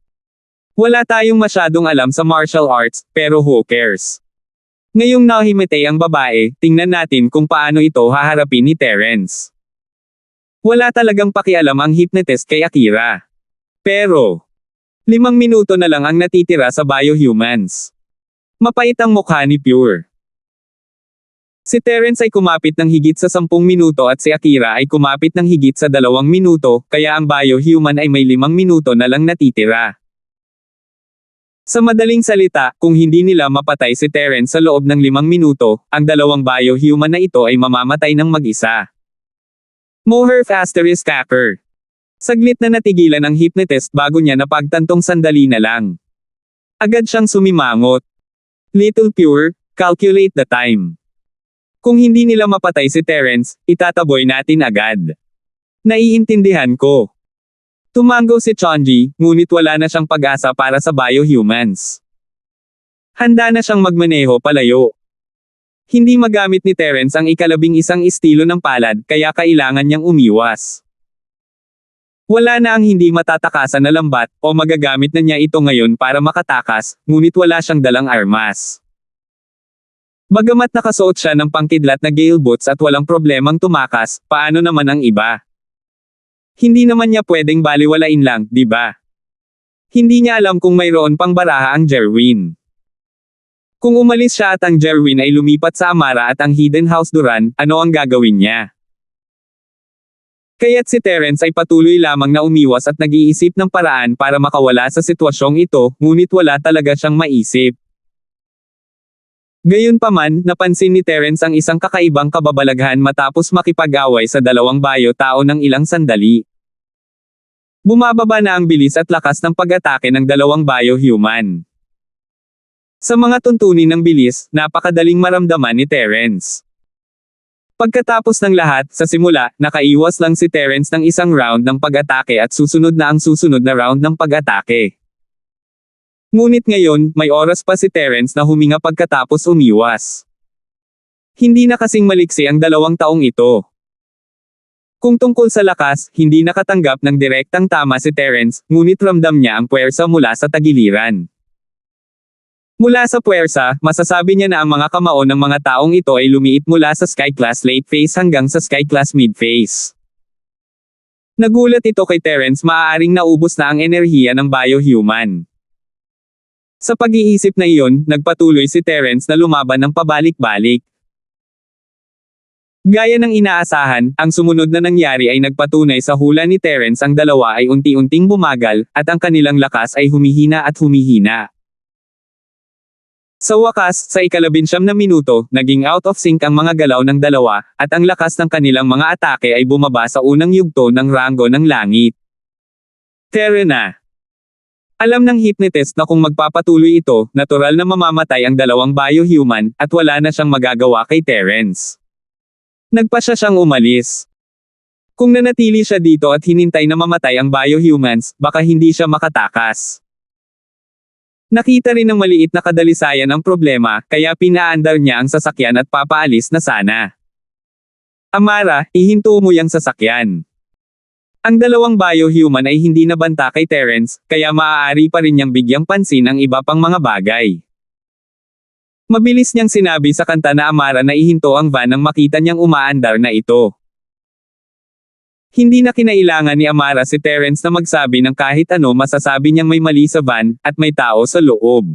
Wala tayong masyadong alam sa martial arts, pero who cares? Ngayong nahimatay ang babae, tingnan natin kung paano ito haharapin ni Terence. Wala talagang pakialam ang hypnotist kay Akira. Pero, 5 minuto na lang ang natitira sa biohumans. Mapait ang mukha ni Pure. Si Terence ay kumapit ng higit sa 10 minuto at si Akira ay kumapit ng higit sa 2 minuto, kaya ang biohuman ay may 5 minuto na lang natitira. Sa madaling salita, kung hindi nila mapatay si Terence sa loob ng 5 minuto, ang dalawang biohuman na ito ay mamamatay ng mag-isa. Moher asterisk capper. Saglit na natigilan ang hypnotist bago niya napagtantong sandali na lang. Agad siyang sumimangot. Little Pure, calculate the time. Kung hindi nila mapatay si Terence, itataboy natin agad. Naiintindihan ko. Tumango si Chonji, ngunit wala na siyang pag-asa para sa biohumans. Handa na siyang magmaneho palayo. Hindi magamit ni Terence ang ika-11 estilo ng palad, kaya kailangan niyang umiwas. Wala na ang hindi matatakasan na lambat, o magagamit na niya ito ngayon para makatakas, ngunit wala siyang dalang armas. Bagamat nakasuot siya ng pangkidlat na gale boots at walang problemang tumakas, paano naman ang iba? Hindi naman niya pwedeng baliwalain lang, di ba? Hindi niya alam kung mayroon pang baraha ang Jerwin. Kung umalis siya at ang Jerwin ay lumipat sa Amara at ang Hidden House Duran, ano ang gagawin niya? Kaya't si Terence ay patuloy lamang na umiwas at nag-iisip ng paraan para makawala sa sitwasyong ito, ngunit wala talaga siyang maisip. Gayunpaman, napansin ni Terence ang isang kakaibang kababalaghan matapos makipag-away sa dalawang bayo-tao ng ilang sandali. Bumababa na ang bilis at lakas ng pag-atake ng dalawang biohuman. Sa mga tuntunin ng bilis, napakadaling maramdaman ni Terence. Pagkatapos ng lahat, sa simula, nakaiwas lang si Terence ng isang round ng pag-atake at susunod na ang susunod na round ng pag-atake. Ngunit ngayon, may oras pa si Terence na huminga pagkatapos umiwas. Hindi na kasing maliksi ang 2 taong ito. Kung tungkol sa lakas, hindi nakatanggap ng direktang tama si Terence, ngunit ramdam niya ang puwersa mula sa tagiliran. Mula sa puwersa, masasabi niya na ang mga kamao ng mga taong ito ay lumiit mula sa Sky Class Late Phase hanggang sa Sky Class Mid Phase. Nagulat ito kay Terence, maaaring naubos na ang enerhiya ng biohuman. Sa pag-iisip na iyon, nagpatuloy si Terence na lumaban ng pabalik-balik. Gaya ng inaasahan, ang sumunod na nangyari ay nagpatunay sa hula ni Terence ang dalawa ay unti-unting bumagal, at ang kanilang lakas ay humihina at humihina. Sa wakas, sa ika-11 na minuto, naging out of sync ang mga galaw ng dalawa, at ang lakas ng kanilang mga atake ay bumaba sa unang yugto ng rango ng langit. Terra na. Alam ng hypnotist na kung magpapatuloy ito, natural na mamamatay ang dalawang biohuman, at wala na siyang magagawa kay Terence. Nagpasya siyang umalis. Kung nanatili siya dito at hinintay na mamatay ang biohumans, baka hindi siya makatakas. Nakita rin ng maliit na kadalisayan ang problema, kaya pinaandar niya ang sasakyan at papaalis na sana. Amara, ihinto mo yang sasakyan. Ang dalawang biohuman ay hindi nabanta kay Terence, kaya maaari pa rin niyang bigyang pansin ang iba pang mga bagay. Mabilis niyang sinabi sa kanta na Amara na ihinto ang van nang makita niyang umaandar na ito. Hindi na kinailangan ni Amara si Terence na magsabi ng kahit ano, masasabi niyang may mali sa van, at may tao sa loob.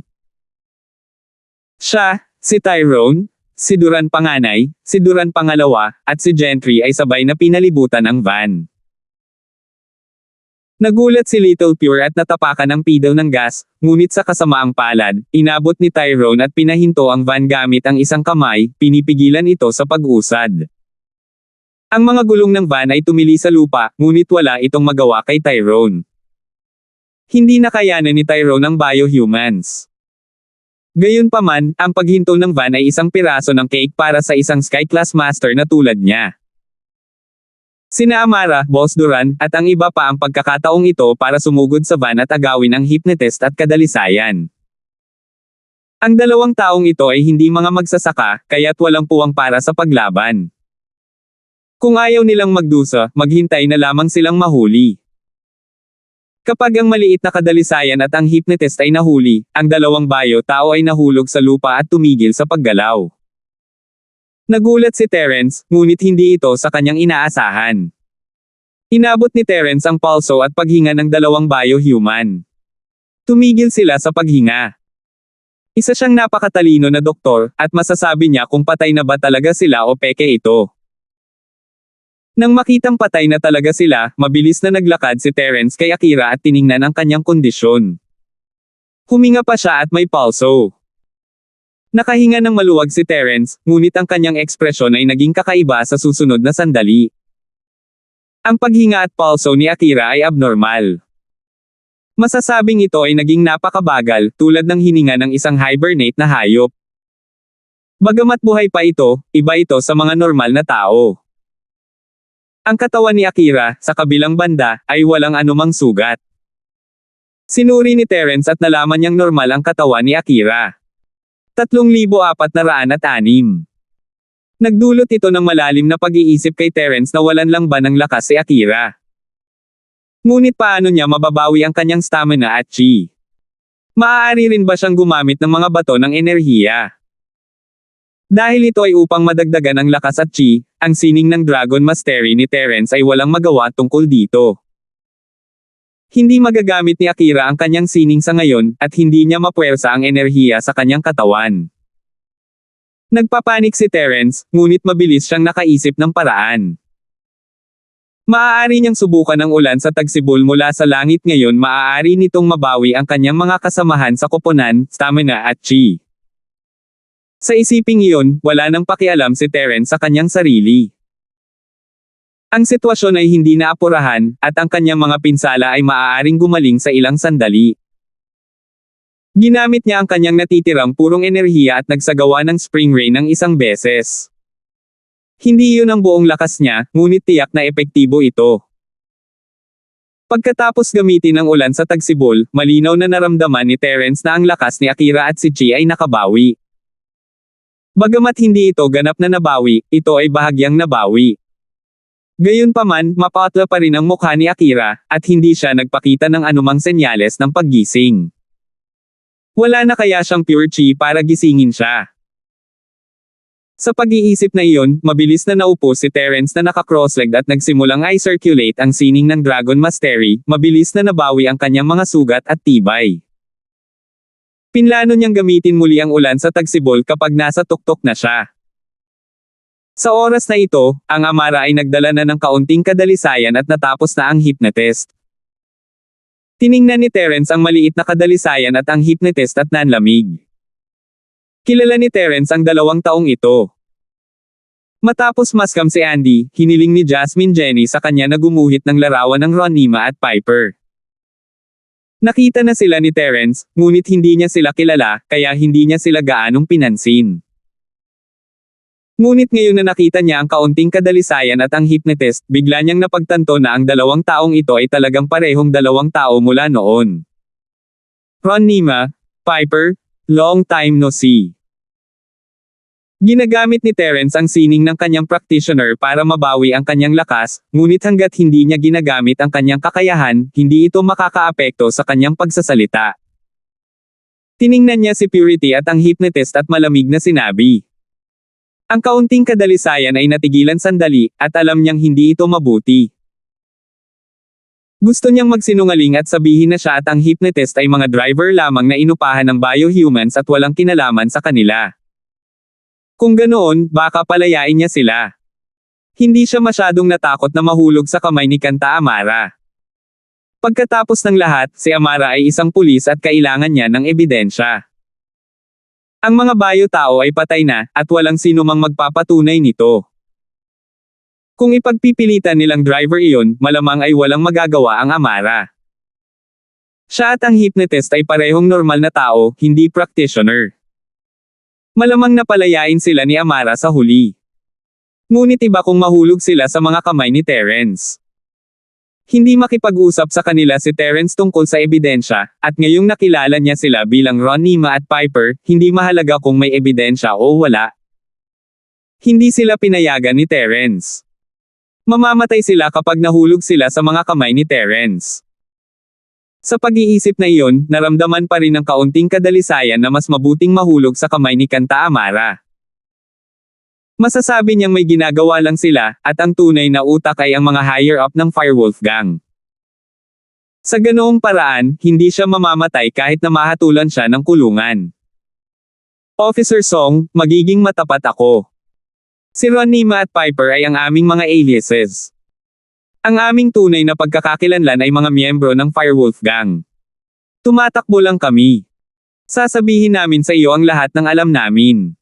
Siya, si Tyrone, si Duran panganay, si Duran pangalawa, at si Gentry ay sabay na pinalibutan ang van. Nagulat si Little Pure at natapakan ang pidaw ng gas, ngunit sa kasamaang palad, inabot ni Tyrone at pinahinto ang van gamit ang isang kamay, pinipigilan ito sa pag-usad. Ang mga gulong ng van ay tumili sa lupa, ngunit wala itong magawa kay Tyrone. Hindi nakayanan ni Tyrone ang biohumans. Gayunpaman, ang paghinto ng van ay isang piraso ng cake para sa isang Sky Class Master na tulad niya. Sina Amara, Boss Duran, at ang iba pa ang pagkakataong ito para sumugod sa van at agawin ang hypnotist at kadalisayan. Ang dalawang taong ito ay hindi mga magsasaka, kaya't walang puwang para sa paglaban. Kung ayaw nilang magdusa, maghintay na lamang silang mahuli. Kapag ang maliit na kadalisayan at ang hypnotist ay nahuli, ang dalawang bayo-tao ay nahulog sa lupa at tumigil sa paggalaw. Nagulat si Terence, ngunit hindi ito sa kanyang inaasahan. Inabot ni Terence ang pulso at paghinga ng dalawang biohuman. Tumigil sila sa paghinga. Isa siyang napakatalino na doktor, at masasabi niya kung patay na ba talaga sila o peke ito. Nang makitang patay na talaga sila, mabilis na naglakad si Terence kay Akira at tiningnan ang kanyang kondisyon. Huminga pa siya at may pulso. Nakahinga ng maluwag si Terence, ngunit ang kanyang ekspresyon ay naging kakaiba sa susunod na sandali. Ang paghinga at pulso ni Akira ay abnormal. Masasabing ito ay naging napakabagal, tulad ng hininga ng isang hibernate na hayop. Bagamat buhay pa ito, iba ito sa mga normal na tao. Ang katawan ni Akira, sa kabilang banda, ay walang anumang sugat. Sinuri ni Terence at nalaman niyang normal ang katawan ni Akira. 3,406. Nagdulot ito ng malalim na pag-iisip kay Terence na walan lang ba ng lakas si Akira. Ngunit paano niya mababawi ang kanyang stamina at chi? Maaari rin ba siyang gumamit ng mga bato ng enerhiya? Dahil ito ay upang madagdagan ang lakas at chi, ang sining ng Dragon Mastery ni Terence ay walang magawa tungkol dito. Hindi magagamit ni Akira ang kanyang sining sa ngayon, at hindi niya mapuwersa ang enerhiya sa kanyang katawan. Nagpapanik si Terence, ngunit mabilis siyang nakaisip ng paraan. Maaari niyang subukan ang ulan sa tagsibol mula sa langit ngayon, maaari nitong mabawi ang kanyang mga kasamahan sa koponan, stamina at chi. Sa isiping iyon, wala nang pakialam si Terence sa kanyang sarili. Ang sitwasyon ay hindi naapurahan, at ang kanyang mga pinsala ay maaaring gumaling sa ilang sandali. Ginamit niya ang kanyang natitirang purong enerhiya at nagsagawa ng spring rain ng isang beses. Hindi iyon ang buong lakas niya, ngunit tiyak na epektibo ito. Pagkatapos gamitin ang ulan sa tagsibol, malinaw na naramdaman ni Terence na ang lakas ni Akira at si Chi ay nakabawi. Bagamat hindi ito ganap na nabawi, ito ay bahagyang nabawi. Gayunpaman, mapatla pa rin ang mukha ni Akira, at hindi siya nagpakita ng anumang senyales ng paggising. Wala na kaya siyang pure chi para gisingin siya. Sa pag-iisip na iyon, mabilis na naupo si Terence na naka-cross-legged at nagsimulang i-circulate ang sining ng Dragon Mastery, mabilis na nabawi ang kanyang mga sugat at tibay. Pinlano niyang gamitin muli ang ulan sa tagsibol kapag nasa tuktok na siya. Sa oras na ito, ang Amara ay nagdala na ng kaunting kadalisayan at natapos na ang hypnotist. Tiningnan ni Terence ang maliit na kadalisayan at ang hypnotist at nanlamig. Kilala ni Terence ang 2 taong ito. Matapos maskam si Andy, hiniling ni Jasmine Jenny sa kanya na gumuhit ng larawan ng Ronima at Piper. Nakita na sila ni Terence, ngunit hindi niya sila kilala, kaya hindi niya sila gaanong pinansin. Ngunit ngayon na nakita niya ang kaunting kadalisayan at ang hypnotist, bigla niyang napagtanto na ang 2 taong ito ay talagang parehong 2 tao mula noon. Ronima, Piper, long time no see. Ginagamit ni Terence ang sining ng kanyang practitioner para mabawi ang kanyang lakas, ngunit hanggat hindi niya ginagamit ang kanyang kakayahan, hindi ito makakaapekto sa kanyang pagsasalita. Tiningnan niya si Purity at ang hypnotist at malamig na sinabi. Ang kaunting kadalisayan ay natigilan sandali, at alam niyang hindi ito mabuti. Gusto niyang magsinungaling at sabihin na siya at ang hypnotist ay mga driver lamang na inupahan ng biohumans at walang kinalaman sa kanila. Kung ganoon, baka palayain niya sila. Hindi siya masyadong natakot na mahulog sa kamay ni Kanta Amara. Pagkatapos ng lahat, si Amara ay isang pulis at kailangan niya ng ebidensya. Ang mga bayo-tao ay patay na, at walang sino mang magpapatunay nito. Kung ipagpipilitan nilang driver iyon, malamang ay walang magagawa ang Amara. Siya at ang hypnotist ay parehong normal na tao, hindi practitioner. Malamang napalayain sila ni Amara sa huli. Ngunit iba kung mahulog sila sa mga kamay ni Terence. Hindi makipag-usap sa kanila si Terence tungkol sa ebidensya, at ngayong nakilala niya sila bilang Ronima at Piper, hindi mahalaga kung may ebidensya o wala. Hindi sila pinayagan ni Terence. Mamamatay sila kapag nahulog sila sa mga kamay ni Terence. Sa pag-iisip na iyon, naramdaman pa rin ng kaunting kadalisayan na mas mabuting mahulog sa kamay ni Kanta Amara. Masasabi niyang may ginagawa lang sila, at ang tunay na utak ay ang mga higher up ng Firewolf Gang. Sa ganoong paraan, hindi siya mamamatay kahit na mahatulan siya ng kulungan. Officer Song, magiging matapat ako. Si Ronima at Piper ay ang aming mga aliases. Ang aming tunay na pagkakakilanlan ay mga miyembro ng Firewolf Gang. Tumatakbo lang kami. Sasabihin namin sa iyo ang lahat ng alam namin.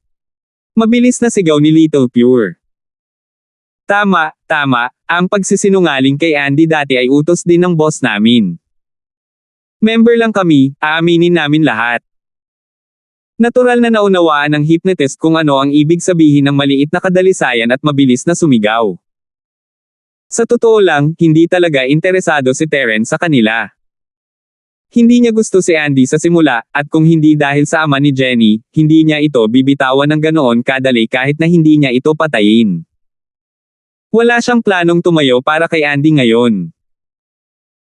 Mabilis na sigaw ni Little Pure. Tama, tama, ang pagsisinungaling kay Andy dati ay utos din ng boss namin. Member lang kami, aaminin namin lahat. Natural na naunawaan ng hypnotist kung ano ang ibig sabihin ng maliit na kadalisayan at mabilis na sumigaw. Sa totoo lang, hindi talaga interesado si Terence sa kanila. Hindi niya gusto si Andy sa simula, at kung hindi dahil sa ama ni Jenny, hindi niya ito bibitawan ng ganoon kadali kahit na hindi niya ito patayin. Wala siyang planong tumayo para kay Andy ngayon.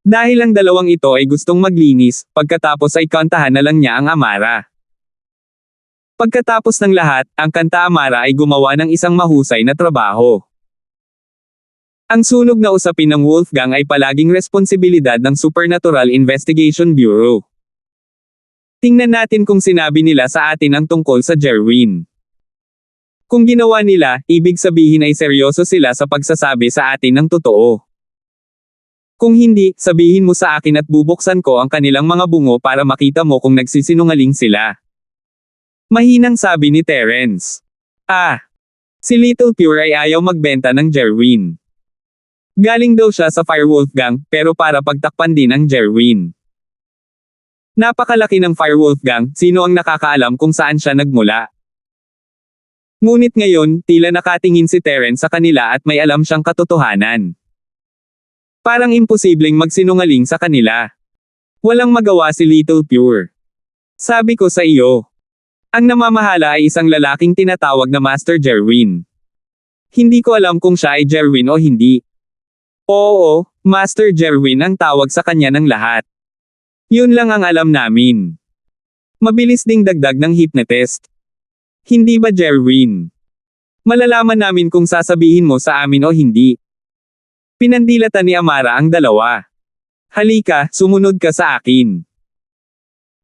Dahil ang dalawang ito ay gustong maglinis, pagkatapos ay kantahan na lang niya ang Amara. Pagkatapos ng lahat, ang kanta Amara ay gumawa ng isang mahusay na trabaho. Ang sunog na usapin ng Wolfgang ay palaging responsibilidad ng Supernatural Investigation Bureau. Tingnan natin kung sinabi nila sa atin ang tungkol sa Jerwin. Kung ginawa nila, ibig sabihin ay seryoso sila sa pagsasabi sa atin ng totoo. Kung hindi, sabihin mo sa akin at bubuksan ko ang kanilang mga bungo para makita mo kung nagsisinungaling sila. Mahinang sabi ni Terence. Si Little Pure ay ayaw magbenta ng Jerwin. Galing daw siya sa Firewolf Gang, pero para pagtakpan din ang Jerwin. Napakalaki ng Firewolf Gang, sino ang nakakaalam kung saan siya nagmula? Ngunit ngayon, tila nakatingin si Terence sa kanila at may alam siyang katotohanan. Parang imposibleng magsinungaling sa kanila. Walang magawa si Little Pure. Sabi ko sa iyo. Ang namamahala ay isang lalaking tinatawag na Master Jerwin. Hindi ko alam kung siya ay Jerwin o hindi. Oo, Master Jerwin ang tawag sa kanya ng lahat. Yun lang ang alam namin. Mabilis ding dagdag ng hypnotist. Hindi ba Jerwin? Malalaman namin kung sasabihin mo sa amin o hindi. Pinandilatan ni Amara ang dalawa. Halika, sumunod ka sa akin.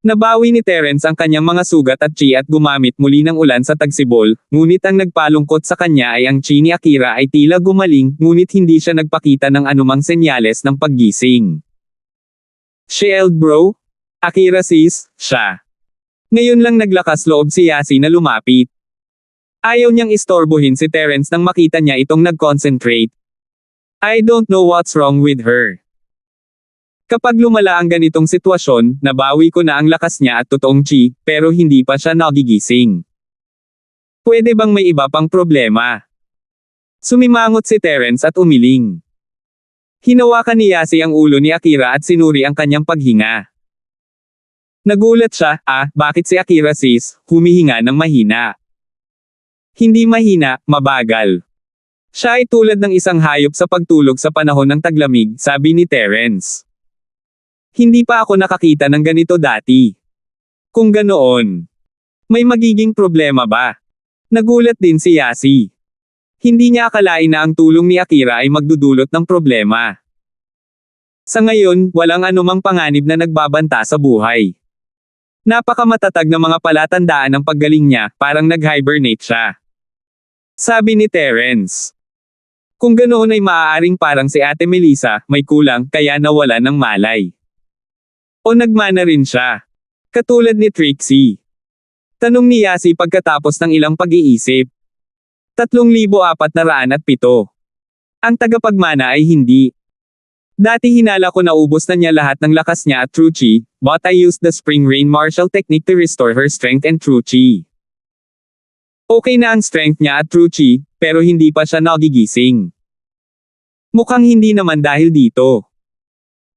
Nabawi ni Terence ang kanyang mga sugat at chi at gumamit muli ng ulan sa tagsibol, ngunit ang nagpalungkot sa kanya ay ang chi ni Akira ay tila gumaling, ngunit hindi siya nagpakita ng anumang senyales ng paggising. Shield bro? Akira sis, siya. Ngayon lang naglakas loob si Yasi na lumapit. Ayaw niyang istorbohin si Terence nang makita niya itong nag-concentrate. I don't know what's wrong with her. Kapag lumala ang ganitong sitwasyon, nabawi ko na ang lakas niya at totoong chi, pero hindi pa siya nagigising. Pwede bang may iba pang problema? Sumimangot si Terence at umiling. Hinawakan ni Yasi ang ulo ni Akira at sinuri ang kanyang paghinga. Nagulat siya, bakit si Akira sis, humihinga ng mahina? Hindi mahina, mabagal. Siya ay tulad ng isang hayop sa pagtulog sa panahon ng taglamig, sabi ni Terence. Hindi pa ako nakakita ng ganito dati. Kung ganoon, may magiging problema ba? Nagulat din si Yasi. Hindi niya akalain na ang tulong ni Akira ay magdudulot ng problema. Sa ngayon, walang anumang panganib na nagbabanta sa buhay. Napakamatatag na mga palatandaan ng paggaling niya, parang nag-hibernate siya. Sabi ni Terence. Kung ganoon ay maaaring parang si Ate Melissa, may kulang, kaya nawala ng malay. O nagmana rin siya. Katulad ni Trixie. Tanong ni Yasi pagkatapos ng ilang pag-iisip. 3,407. Ang tagapagmana ay hindi. Dati hinala ko na ubos na niya lahat ng lakas niya at true chi, but I used the spring rain martial technique to restore her strength and true chi. Okay na ang strength niya at true chi, pero hindi pa siya nagigising. Mukhang hindi naman dahil dito.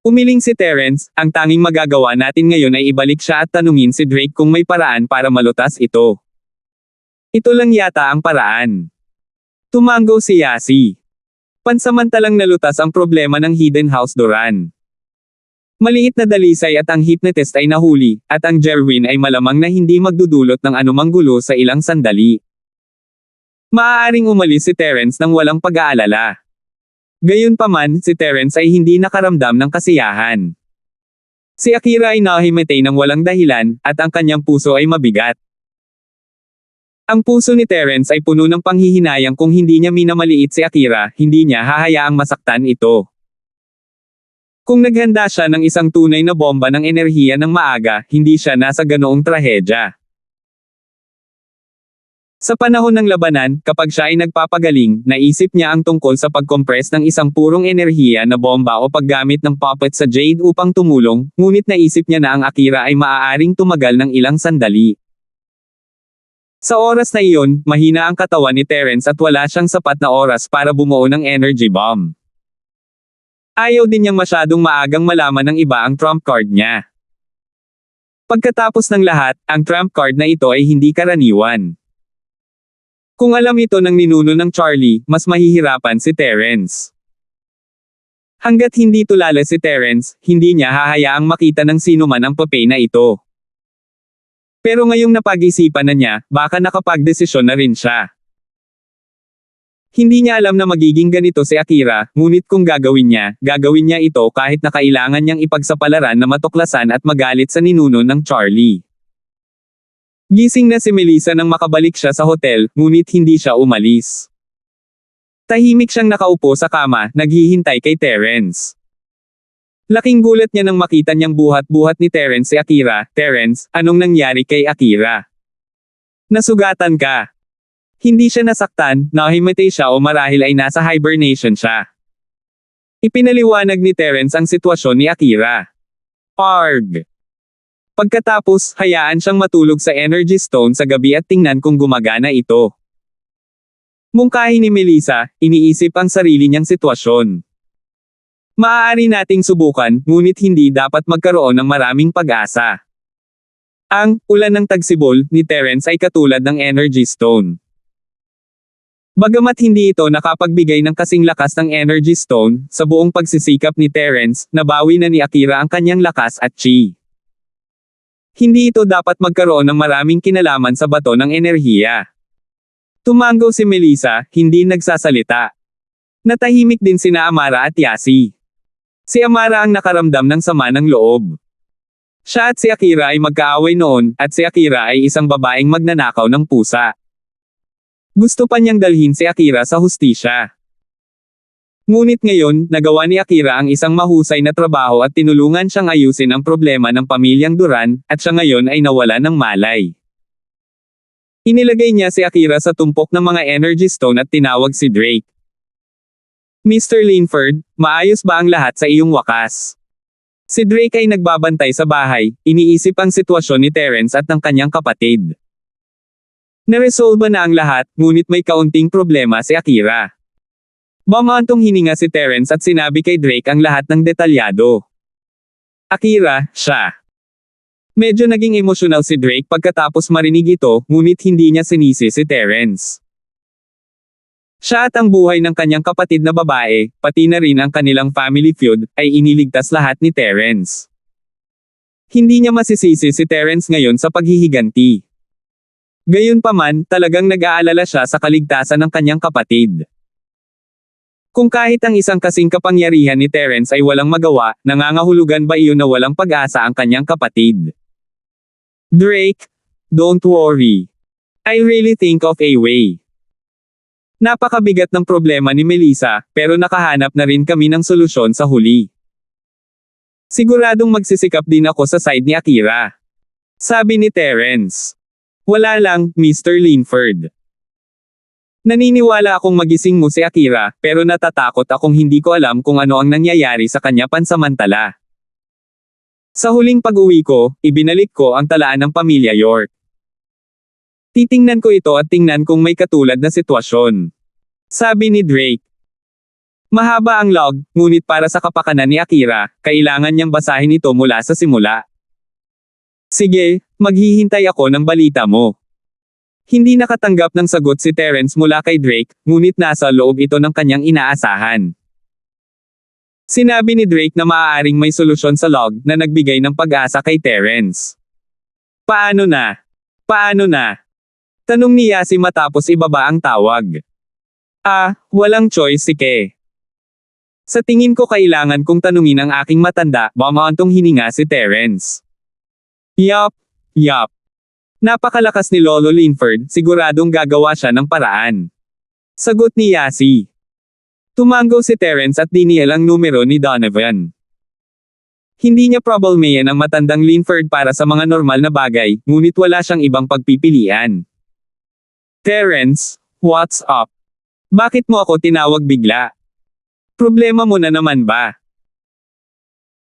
Umiling si Terence, ang tanging magagawa natin ngayon ay ibalik siya at tanungin si Drake kung may paraan para malutas ito. Ito lang yata ang paraan. Tumango si Yasi. Pansamantalang nalutas ang problema ng Hidden House Doran. Maliit na dalisay at ang hypnotist ay nahuli, at ang Jerwin ay malamang na hindi magdudulot ng anumang gulo sa ilang sandali. Maaaring umalis si Terence nang walang pag-aalala. Gayunpaman, si Terence ay hindi nakaramdam ng kasiyahan. Si Akira ay nahimatay ng walang dahilan, at ang kanyang puso ay mabigat. Ang puso ni Terence ay puno ng panghihinayang kung hindi niya minamaliit si Akira, hindi niya hahayaang masaktan ito. Kung naghanda siya ng isang tunay na bomba ng enerhiya ng maaga, hindi siya nasa ganoong trahedya. Sa panahon ng labanan, kapag siya ay nagpapagaling, naisip niya ang tungkol sa pag-compress ng isang purong enerhiya na bomba o paggamit ng puppet sa Jade upang tumulong, ngunit naisip niya na ang Akira ay maaaring tumagal ng ilang sandali. Sa oras na iyon, mahina ang katawan ni Terence at wala siyang sapat na oras para bumuo ng energy bomb. Ayaw din niyang masyadong maagang malaman ng iba ang trump card niya. Pagkatapos ng lahat, ang trump card na ito ay hindi karaniwan. Kung alam ito ng ninuno ng Charlie, mas mahihirapan si Terence. Hanggat hindi tulala si Terence, hindi niya hahayaang makita ng sino man ang papel na ito. Pero ngayong napag-isipan na niya, baka nakapagdesisyon na rin siya. Hindi niya alam na magiging ganito si Akira, ngunit kung gagawin niya ito kahit na kailangan niyang ipagsapalaran na matuklasan at magalit sa ninuno ng Charlie. Gising na si Melissa nang makabalik siya sa hotel, ngunit hindi siya umalis. Tahimik siyang nakaupo sa kama, naghihintay kay Terence. Laking gulat niya nang makita niyang buhat-buhat ni Terence si Akira. "Terence, anong nangyari kay Akira? Nasugatan ka?" Hindi siya nasaktan, nahimatay siya o marahil ay nasa hibernation siya. Ipinaliwanag ni Terence ang sitwasyon ni Akira. Arg! Pagkatapos, hayaan siyang matulog sa energy stone sa gabi at tingnan kung gumagana ito. Mungkahi ni Melissa, iniisip ang sarili niyang sitwasyon. Maaari nating subukan, ngunit hindi dapat magkaroon ng maraming pag-asa. Ang ulan ng tagsibol ni Terence ay katulad ng energy stone. Bagamat hindi ito nakapagbigay ng kasing lakas ng energy stone, sa buong pagsisikap ni Terence, nabawi na ni Akira ang kanyang lakas at chi. Hindi ito dapat magkaroon ng maraming kinalaman sa bato ng enerhiya. Tumango si Melissa, hindi nagsasalita. Natahimik din sina Amara at Yasi. Si Amara ang nakaramdam ng sama ng loob. Siya at si Akira ay magkaaway noon, at si Akira ay isang babaeng magnanakaw ng pusa. Gusto pa niyang dalhin si Akira sa hustisya. Ngunit ngayon, nagawa ni Akira ang isang mahusay na trabaho at tinulungan siyang ayusin ang problema ng pamilyang Duran, at siya ngayon ay nawala ng malay. Inilagay niya si Akira sa tumpok ng mga energy stone at tinawag si Drake. "Mr. Linford, maayos ba ang lahat sa iyong wakas?" Si Drake ay nagbabantay sa bahay, iniisip ang sitwasyon ni Terence at ng kanyang kapatid. Naresolba na ang lahat, ngunit may kaunting problema si Akira. Bumantong hininga si Terence at sinabi kay Drake ang lahat ng detalyado. "Akira, siya." Medyo naging emosyonal si Drake pagkatapos marinig ito, ngunit hindi niya sinisi si Terence. Siya at ang buhay ng kanyang kapatid na babae, pati na rin ang kanilang family feud, ay iniligtas lahat ni Terence. Hindi niya masisisi si Terence ngayon sa paghihiganti. Gayunpaman, talagang nag-aalala siya sa kaligtasan ng kanyang kapatid. Kung kahit ang isang kasing kapangyarihan ni Terence ay walang magawa, nangangahulugan ba iyon na walang pag-asa ang kanyang kapatid? "Drake, don't worry. I really think of a way." Napakabigat ng problema ni Melissa, pero nakahanap na rin kami ng solusyon sa huli. "Siguradong magsisikap din ako sa side ni Akira," sabi ni Terence. "Wala lang, Mr. Linford. Naniniwala akong magising mo si Akira, pero natatakot akong hindi ko alam kung ano ang nangyayari sa kanya pansamantala. Sa huling pag-uwi ko, ibinalik ko ang talaan ng pamilya York. Titingnan ko ito at tingnan kung may katulad na sitwasyon," sabi ni Drake. Mahaba ang log, ngunit para sa kapakanan ni Akira, kailangan niyang basahin ito mula sa simula. "Sige, maghihintay ako ng balita mo." Hindi nakatanggap ng sagot si Terence mula kay Drake, ngunit nasa loob ito ng kanyang inaasahan. Sinabi ni Drake na maaaring may solusyon sa log na nagbigay ng pag-asa kay Terence. Paano na? Paano na?" Tanong ni Yasi matapos ibaba ang tawag. Walang choice si Ke. "Sa tingin ko kailangan kong tanungin ang aking matanda," bumantong hininga si Terence. Yup. Napakalakas ni Lolo Linford, siguradong gagawa siya ng paraan. Sagot ni Yasi. Tumango si Terence at dinial ang numero ni Donovan. Hindi niya problemayan ang matandang Linford para sa mga normal na bagay, ngunit wala siyang ibang pagpipilian. Terence, what's up? Bakit mo ako tinawag bigla? Problema mo na naman ba?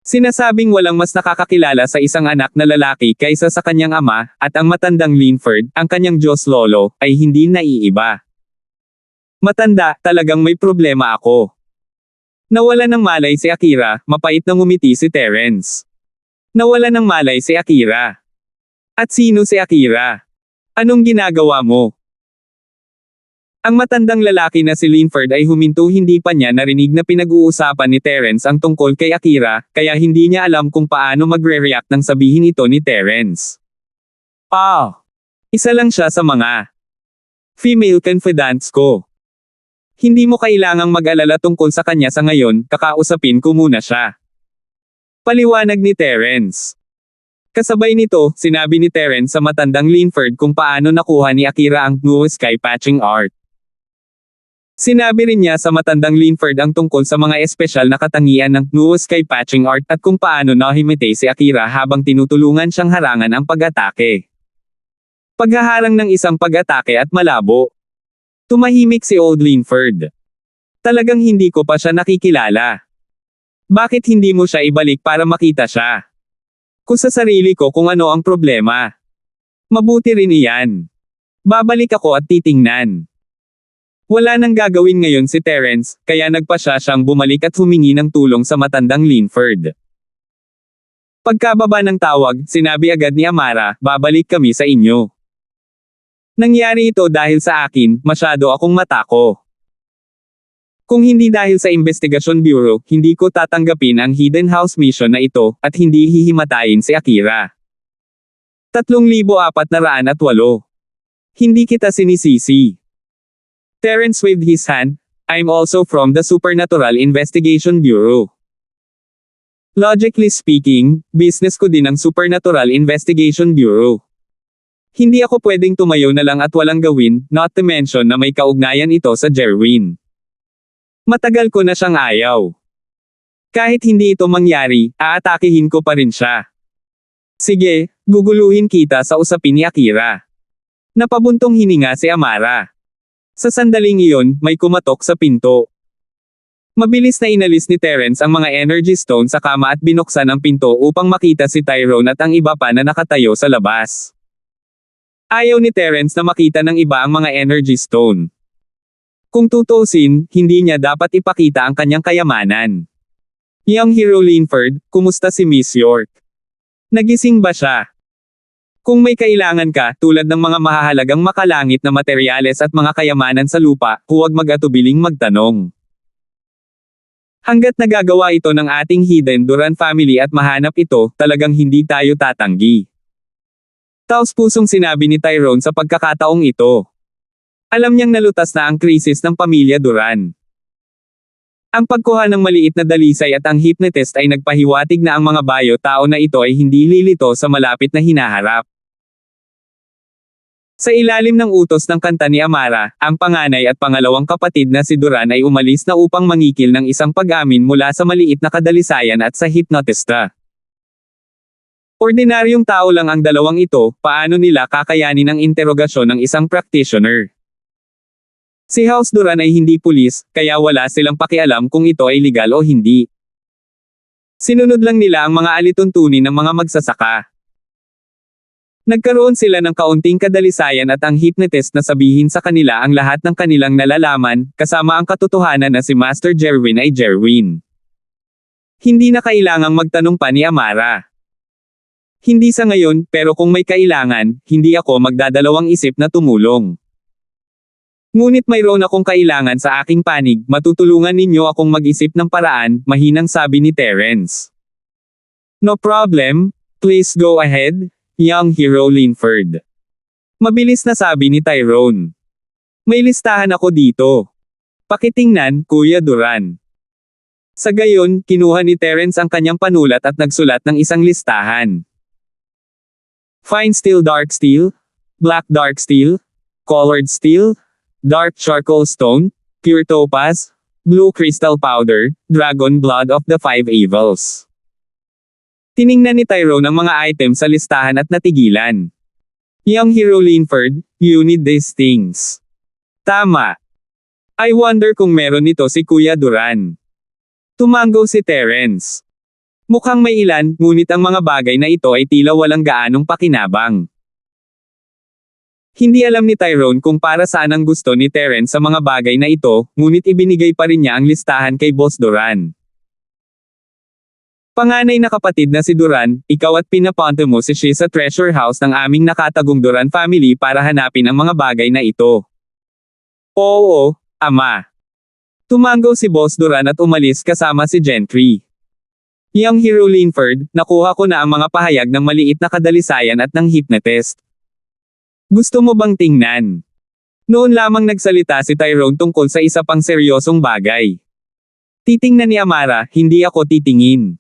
Sinasabing walang mas nakakakilala sa isang anak na lalaki kaysa sa kanyang ama, at ang matandang Linford, ang kanyang Diyos Lolo, ay hindi naiiba. Matanda, talagang may problema ako. Nawala ng malay si Akira, mapait na ngumiti si Terence. Nawala ng malay si Akira. At sino si Akira? Anong ginagawa mo? Ang matandang lalaki na si Linford ay huminto, hindi pa niya narinig na pinag-uusapan ni Terence ang tungkol kay Akira, kaya hindi niya alam kung paano magre-react nang sabihin ito ni Terence. Isa lang siya sa mga female confidants ko. Hindi mo kailangang mag-alala tungkol sa kanya sa ngayon, kakausapin ko muna siya. Paliwanag ni Terence. Kasabay nito, sinabi ni Terence sa matandang Linford kung paano nakuha ni Akira ang Blue Sky Patching Art. Sinabi rin niya sa matandang Linford ang tungkol sa mga espesyal na katangian ng Blue Sky Patching Art at kung paano nahimite si Akira habang tinutulungan siyang harangan ang pag-atake. Paghaharang ng isang pag-atake at malabo. Tumahimik si Old Linford. Talagang hindi ko pa siya nakikilala. Bakit hindi mo siya ibalik para makita siya? Kung sa sarili ko kung ano ang problema. Mabuti rin iyan. Babalik ako at titingnan. Wala nang gagawin ngayon si Terence, kaya nagpasya siyang bumalik at humingi ng tulong sa matandang Linford. Pagkababa ng tawag, sinabi agad ni Amara, babalik kami sa inyo. Nangyari ito dahil sa akin, masyado akong matako. Kung hindi dahil sa Investigation Bureau, hindi ko tatanggapin ang Hidden House mission na ito, at hindi hihimatayin si Akira. 3,408. Hindi kita sinisisi. Terence waved his hand. I'm also from the Supernatural Investigation Bureau. Logically speaking, business ko din ang Supernatural Investigation Bureau. Hindi ako pwedeng tumayo na lang at walang gawin, not to mention na may kaugnayan ito sa Jerwin. Matagal ko na siyang ayaw. Kahit hindi ito mangyari, aatakihin ko pa rin siya. Sige, guguluhin kita sa usapin ni Akira. Napabuntong hininga si Amara. Sa sandaling iyon, may kumatok sa pinto. Mabilis na inalis ni Terence ang mga energy stone sa kama at binuksan ang pinto upang makita si Tyrone at ang iba pa na nakatayo sa labas. Ayaw ni Terence na makita ng iba ang mga energy stone. Kung tutuusin, hindi niya dapat ipakita ang kanyang kayamanan. Young Hero Linford, kumusta si Miss York? Nagising ba siya? Kung may kailangan ka, tulad ng mga mahahalagang makalangit na materyales at mga kayamanan sa lupa, huwag mag-atubiling magtanong. Hanggat nagagawa ito ng ating Hidden Duran family at mahanap ito, talagang hindi tayo tatanggi. Taos-pusong sinabi ni Tyrone sa pagkakataong ito. Alam niyang nalutas na ang krisis ng pamilya Duran. Ang pagkuha ng maliit na dalisay at ang hypnotist ay nagpahiwatig na ang mga bayo-tao na ito ay hindi lilito sa malapit na hinaharap. Sa ilalim ng utos ng kanta ni Amara, ang panganay at pangalawang kapatid na si Duran ay umalis na upang mangikil ng isang pag-amin mula sa maliit na kadalisayan at sa hypnotista. Ordinaryong tao lang ang dalawang ito, paano nila kakayanin ang interogasyon ng isang practitioner? Si House Duran ay hindi pulis, kaya wala silang pakialam kung ito ay legal o hindi. Sinunod lang nila ang mga alituntunin ng mga magsasaka. Nagkaroon sila ng kaunting kadalisayan at ang hypnotist na sabihin sa kanila ang lahat ng kanilang nalalaman, kasama ang katotohanan na si Master Jerwin ay Jerwin. Hindi na kailangang magtanong pa ni Amara. Hindi sa ngayon, pero kung may kailangan, hindi ako magdadalawang isip na tumulong. Ngunit mayroon akong kailangan sa aking panig, matutulungan ninyo akong mag-isip ng paraan, mahinang sabi ni Terence. No problem, please go ahead, Young Hero Linford. Mabilis na sabi ni Tyrone. May listahan ako dito. Pakitingnan, Kuya Duran. Sa gayon, kinuha ni Terence ang kanyang panulat at nagsulat ng isang listahan. Fine steel, dark steel, black dark steel, colored steel, dark charcoal stone, pure topaz, blue crystal powder, dragon blood of the 5 evils. Tiningnan ni Tyrone ang mga item sa listahan at natigilan. Young Hero Linford, you need these things. Tama. I wonder kung meron nito si Kuya Duran. Tumango si Terence. Mukhang may ilan, ngunit ang mga bagay na ito ay tila walang gaanong pakinabang. Hindi alam ni Tyrone kung para saan ang gusto ni Terence sa mga bagay na ito, ngunit ibinigay pa rin niya ang listahan kay Boss Duran. Panganay na kapatid na si Duran, ikaw at pinapunta mo si She sa treasure house ng aming nakatagong Duran family para hanapin ang mga bagay na ito. Oo, Ama. Tumango si Boss Duran at umalis kasama si Gentry. Young Hero Linford, nakuha ko na ang mga pahayag ng maliit na kadalisayan at ng hypnotist. Gusto mo bang tingnan? Noon lamang nagsalita si Tyrone tungkol sa isa pang seryosong bagay. Titingnan ni Amara, hindi ako titingin.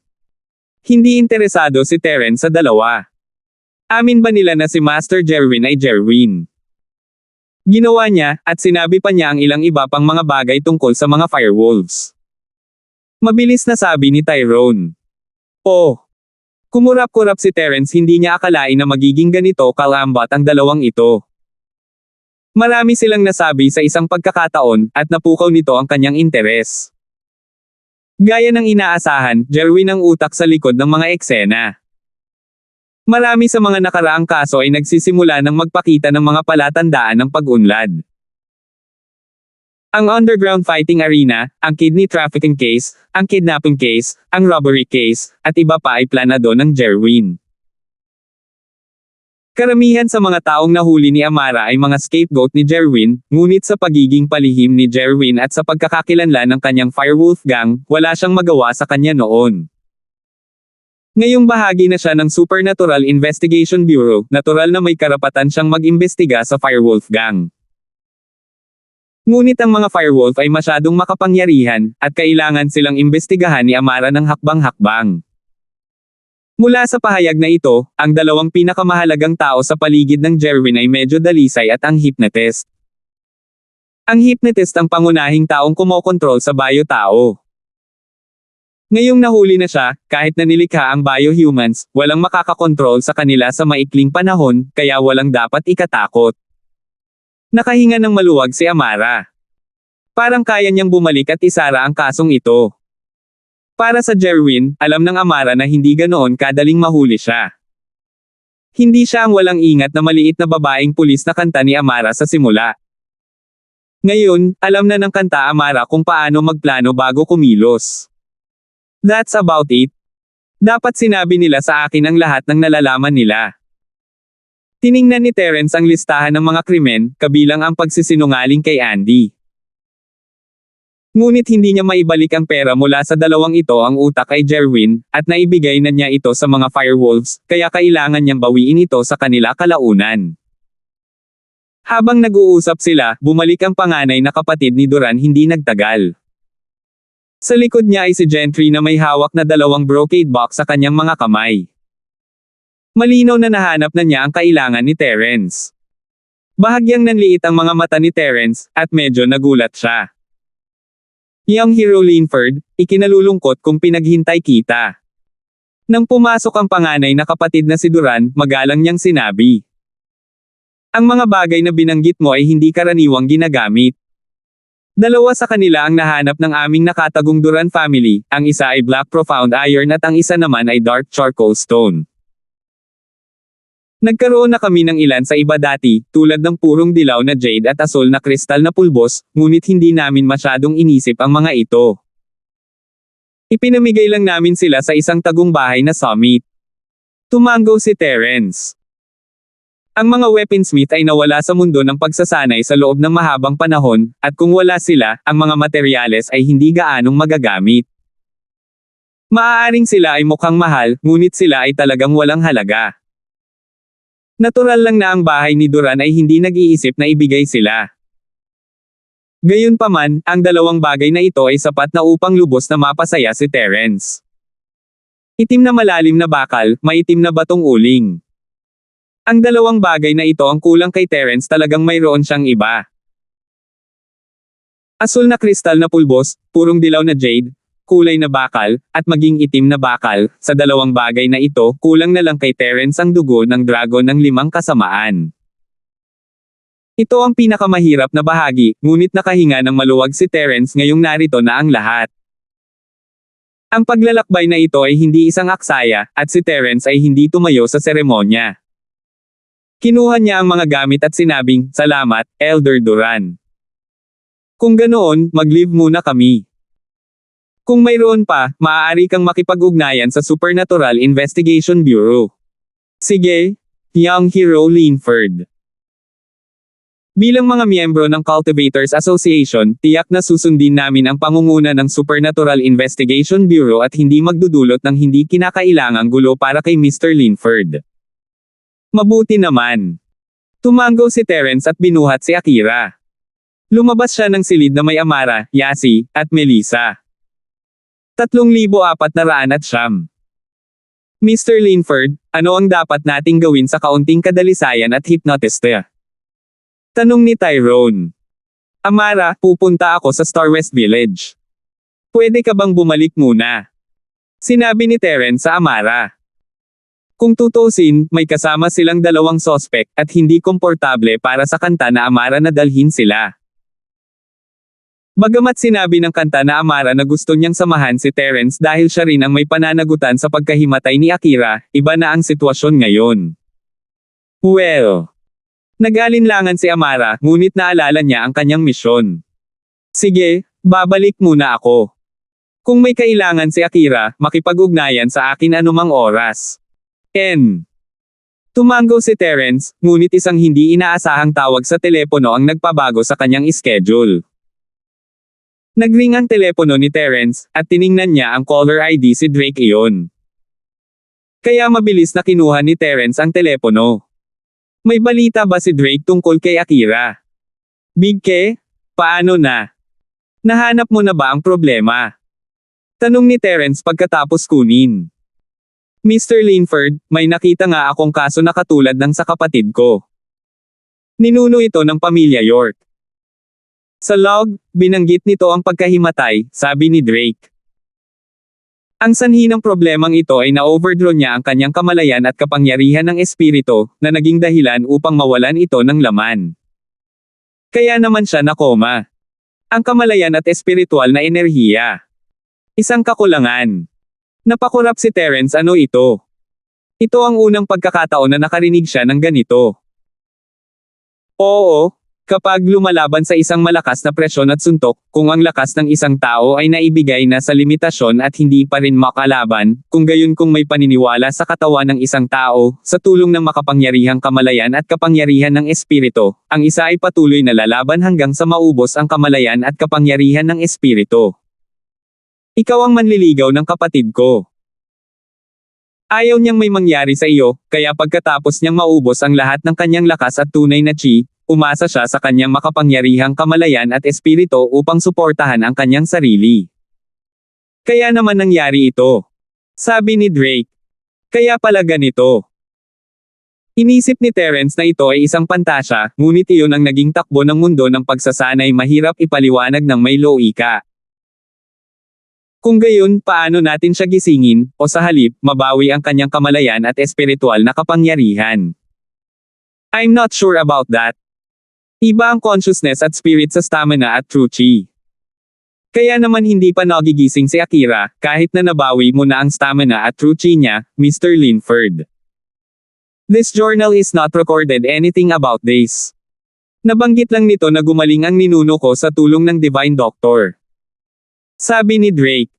Hindi interesado si Terence sa dalawa. Amin ba nila na si Master Jerwin ay Jerwin? Ginawa niya, at sinabi pa niya ang ilang iba pang mga bagay tungkol sa mga firewolves. Mabilis na sabi ni Tyrone. Oh. Kumurap-kurap si Terence, hindi niya akalain na magiging ganito kalambat ang dalawang ito. Marami silang nasabi sa isang pagkakataon, at napukaw nito ang kanyang interes. Gaya ng inaasahan, Jerwin ang utak sa likod ng mga eksena. Marami sa mga nakaraang kaso ay nagsisimula ng magpakita ng mga palatandaan ng pag-unlad. Ang underground fighting arena, ang kidney trafficking case, ang kidnapping case, ang robbery case, at iba pa ay planado ng Jerwin. Karamihan sa mga taong nahuli ni Amara ay mga scapegoat ni Jerwin, ngunit sa pagiging palihim ni Jerwin at sa pagkakakilanlan ng kanyang Firewolf Gang, wala siyang magawa sa kanya noon. Ngayong bahagi na siya ng Supernatural Investigation Bureau, natural na may karapatan siyang mag-imbestiga sa Firewolf Gang. Ngunit ang mga Firewolf ay masyadong makapangyarihan, at kailangan silang imbestigahan ni Amara ng hakbang-hakbang. Mula sa pahayag na ito, ang dalawang pinakamahalagang tao sa paligid ng Jerwin ay medyo dalisay at ang hypnotist. Ang hypnotist ang pangunahing taong kumokontrol sa bio-tao. Ngayong nahuli na siya, kahit na nilikha ang biohumans, walang makakakontrol sa kanila sa maikling panahon, kaya walang dapat ikatakot. Nakahinga ng maluwag si Amara. Parang kaya niyang bumalik at isara ang kasong ito. Para sa Jerwin, alam ng Amara na hindi ganoon kadaling mahuli siya. Hindi siya ang walang ingat na maliit na babaeng pulis na kanta ni Amara sa simula. Ngayon, alam na ng kanta Amara kung paano magplano bago kumilos. That's about it. Dapat sinabi nila sa akin ang lahat ng nalalaman nila. Tiningnan ni Terence ang listahan ng mga krimen, kabilang ang pagsisinungaling kay Andy. Ngunit hindi niya maibalik ang pera mula sa dalawang ito, ang utak kay Jerwin, at naibigay na niya ito sa mga Firewolves, kaya kailangan niyang bawiin ito sa kanila kalaunan. Habang nag-uusap sila, bumalik ang panganay na kapatid ni Duran hindi nagtagal. Sa likod niya ay si Gentry na may hawak na dalawang brocade box sa kanyang mga kamay. Malinaw na nahanap na niya ang kailangan ni Terence. Bahagyang nanliit ang mga mata ni Terence, at medyo nagulat siya. Young Hero Linford, ikinalulungkot kung pinaghintay kita. Nang pumasok ang panganay na kapatid na si Duran, magalang niyang sinabi. Ang mga bagay na binanggit mo ay hindi karaniwang ginagamit. Dalawa sa kanila ang nahanap ng aming nakatagong Duran family, ang isa ay Black Profound Iron at ang isa naman ay Dark Charcoal Stone. Nagkaroon na kami ng ilan sa iba dati, tulad ng purong dilaw na jade at asul na kristal na pulbos, ngunit hindi namin masyadong inisip ang mga ito. Ipinamigay lang namin sila sa isang tagong bahay na summit. Tumango si Terence. Ang mga weaponsmith ay nawala sa mundo ng pagsasanay sa loob ng mahabang panahon, at kung wala sila, ang mga materyales ay hindi gaanong magagamit. Maaaring sila ay mukhang mahal, ngunit sila ay talagang walang halaga. Natural lang na ang bahay ni Duran ay hindi nag-iisip na ibigay sila. Gayunpaman, ang dalawang bagay na ito ay sapat na upang lubos na mapasaya si Terence. Itim na malalim na bakal, maitim na batong uling. Ang dalawang bagay na ito ang kulang kay Terence, talagang mayroon siyang iba. Asul na kristal na pulbos, purong dilaw na jade, kulay na bakal, at maging itim na bakal. Sa dalawang bagay na ito, kulang na lang kay Terence ang dugo ng dragon ng 5 kasamaan. Ito ang pinakamahirap na bahagi, ngunit nakahinga ng maluwag si Terence ngayong narito na ang lahat. Ang paglalakbay na ito ay hindi isang aksaya, at si Terence ay hindi tumayo sa seremonya. Kinuha niya ang mga gamit at sinabing, "Salamat, Elder Duran. Kung ganoon, mag-leave muna kami. Kung mayroon pa, maaari kang makipag-ugnayan sa Supernatural Investigation Bureau." Sige, young hero Linford. Bilang mga miyembro ng Cultivators Association, tiyak na susundin namin ang pangunguna ng Supernatural Investigation Bureau at hindi magdudulot ng hindi kinakailangang gulo para kay Mr. Linford. Mabuti naman. Tumango si Terence at binuhat si Akira. Lumabas siya ng silid na may Amara, Yasi, at Melissa. 3,409. Mr. Linford, ano ang dapat nating gawin sa kaunting kadalisayan at hypnotiste? Tanong ni Tyrone. Amara, pupunta ako sa Star West Village. Pwede ka bang bumalik muna? Sinabi ni Terence sa Amara. Kung tutusin, may kasama silang dalawang sospek at hindi komportable para sa kanta na Amara na dalhin sila. Bagamat sinabi ng kanta na Amara na gusto niyang samahan si Terence dahil siya rin ang may pananagutan sa pagkahimatay ni Akira, iba na ang sitwasyon ngayon. Well, nag-alinlangan si Amara, ngunit naalala niya ang kanyang misyon. Sige, babalik muna ako. Kung may kailangan si Akira, makipag-ugnayan sa akin anumang oras. Tumango si Terence, ngunit isang hindi inaasahang tawag sa telepono ang nagpabago sa kanyang schedule. Nagring ang telepono ni Terence, at tiningnan niya ang caller ID si Drake iyon. Kaya mabilis na kinuha ni Terence ang telepono. May balita ba si Drake tungkol kay Akira? Big K? Paano na? Nahanap mo na ba ang problema? Tanong ni Terence pagkatapos kunin. Mr. Linford, may nakita nga akong kaso na katulad ng sa kapatid ko. Ninuno ito ng pamilya York. Sa log, binanggit nito ang pagkahimatay, sabi ni Drake. Ang sanhi ng problemang ito ay na-overdraw niya ang kanyang kamalayan at kapangyarihan ng espiritu, na naging dahilan upang mawalan ito ng laman. Kaya naman siya nakoma. Ang kamalayan at espiritual na enerhiya. Isang kakulangan. Napakurap si Terence, ano ito? Ito ang unang pagkakataon na nakarinig siya ng ganito. Oo. Kapag lumalaban sa isang malakas na presyon at suntok, kung ang lakas ng isang tao ay naibigay na sa limitasyon at hindi pa rin makalaban, kung gayon kung may paniniwala sa katawan ng isang tao, sa tulong ng makapangyarihang kamalayan at kapangyarihan ng espiritu, ang isa ay patuloy na lalaban hanggang sa maubos ang kamalayan at kapangyarihan ng espiritu. Ikaw ang manliligaw ng kapatid ko. Ayaw niyang may mangyari sa iyo, kaya pagkatapos niyang maubos ang lahat ng kanyang lakas at tunay na chi, umasa siya sa kanyang makapangyarihang kamalayan at espiritu upang suportahan ang kanyang sarili. Kaya naman nangyari ito. Sabi ni Drake. Kaya pala ganito. Inisip ni Terence na ito ay isang pantasya, ngunit iyon ang naging takbo ng mundo ng pagsasanay, mahirap ipaliwanag ng may logika. Kung gayon, paano natin siya gisingin, o sa halip, mabawi ang kanyang kamalayan at espiritual na kapangyarihan? I'm not sure about that. Iba ang consciousness at spirit sa stamina at true chi. Kaya naman hindi pa nagigising si Akira, kahit na nabawi mo na ang stamina at true chi niya, Mr. Linford. This journal is not recorded anything about this. Nabanggit lang nito na gumaling ang ninuno ko sa tulong ng Divine Doctor. Sabi ni Drake.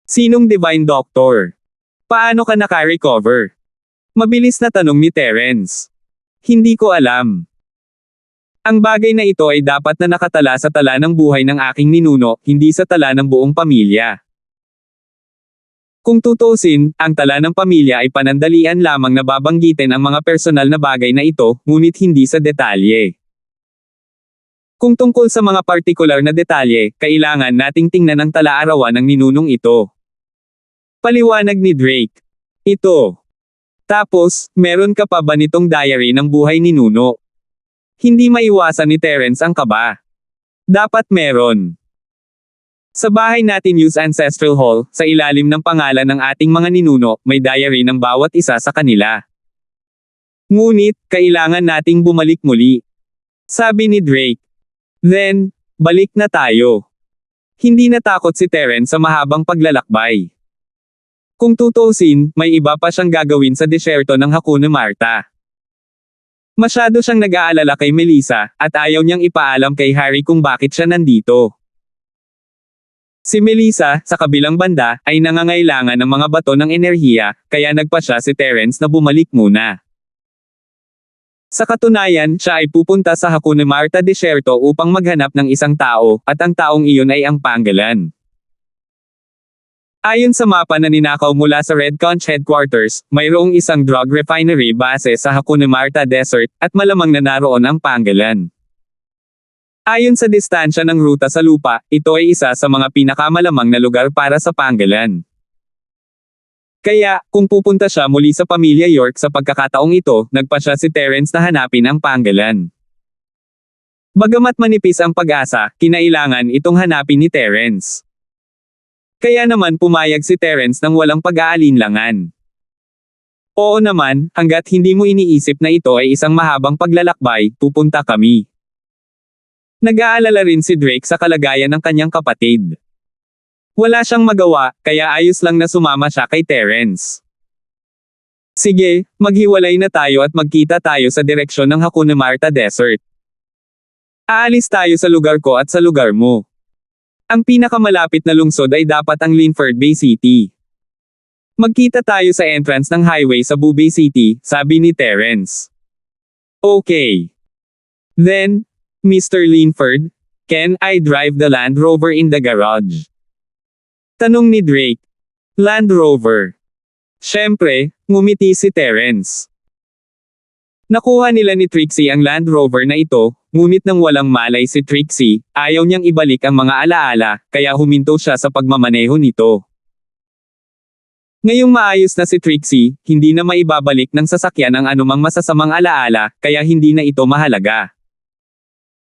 Sinong Divine Doctor? Paano ka naka-recover? Mabilis na tanong ni Terence. Hindi ko alam. Ang bagay na ito ay dapat na nakatala sa tala ng buhay ng aking ninuno, hindi sa tala ng buong pamilya. Kung tutusin, ang tala ng pamilya ay panandalian lamang na babanggitin ang mga personal na bagay na ito, ngunit hindi sa detalye. Kung tungkol sa mga partikular na detalye, kailangan nating tingnan ang tala-arawan ng ninunong ito. Paliwanag ni Drake. Ito. Tapos, meron ka pa ba nitong diary ng buhay ni Nuno? Hindi maiwasan ni Terence ang kaba. Dapat meron. Sa bahay natin use Ancestral Hall, sa ilalim ng pangalan ng ating mga ninuno, may diary ng bawat isa sa kanila. Ngunit, kailangan nating bumalik muli. Sabi ni Drake. Then, balik na tayo. Hindi natakot si Terence sa mahabang paglalakbay. Kung tutuusin, may iba pa siyang gagawin sa disyerto ng Hakuna Marta. Masyado siyang nag-aalala kay Melissa, at ayaw niyang ipaalam kay Harry kung bakit siya nandito. Si Melissa, sa kabilang banda, ay nangangailangan ng mga bato ng enerhiya, kaya nagpa siya si Terence na bumalik muna. Sa katunayan, siya ay pupunta sa Hakuna Marta Desierto upang maghanap ng isang tao, at ang taong iyon ay ang Pangalan. Ayon sa mapa na ninakaw mula sa Red Conch Headquarters, mayroong isang drug refinery base sa Hakuna Marta Desert, at malamang na naroon ang Pangalan. Ayon sa distansya ng ruta sa lupa, ito ay isa sa mga pinakamalamang na lugar para sa Pangalan. Kaya, kung pupunta siya muli sa pamilya York sa pagkakataong ito, nagpa siya si Terence na hanapin ang Pangalan. Bagamat manipis ang pag-asa, kinailangan itong hanapin ni Terence. Kaya naman pumayag si Terence nang walang pag-aalinlangan. Oo naman, hanggat hindi mo iniisip na ito ay isang mahabang paglalakbay, pupunta kami. Nag-aalala rin si Drake sa kalagayan ng kanyang kapatid. Wala siyang magawa, kaya ayos lang na sumama siya kay Terence. Sige, maghiwalay na tayo at magkita tayo sa direksyon ng Hakuna Marta Desert. Aalis tayo sa lugar ko at sa lugar mo. Ang pinakamalapit na lungsod ay dapat ang Linford Bay City. Magkita tayo sa entrance ng highway sa Bubay City, sabi ni Terence. Okay. Then, Mr. Linford, can I drive the Land Rover in the garage? Tanong ni Drake. Land Rover. Siyempre, ngumiti si Terence. Nakuha nila ni Trixie ang Land Rover na ito, ngunit nang walang malay si Trixie, ayaw niyang ibalik ang mga alaala, kaya huminto siya sa pagmamaneho nito. Ngayong maayos na si Trixie, hindi na maibabalik ng sasakyan ang anumang masasamang alaala, kaya hindi na ito mahalaga.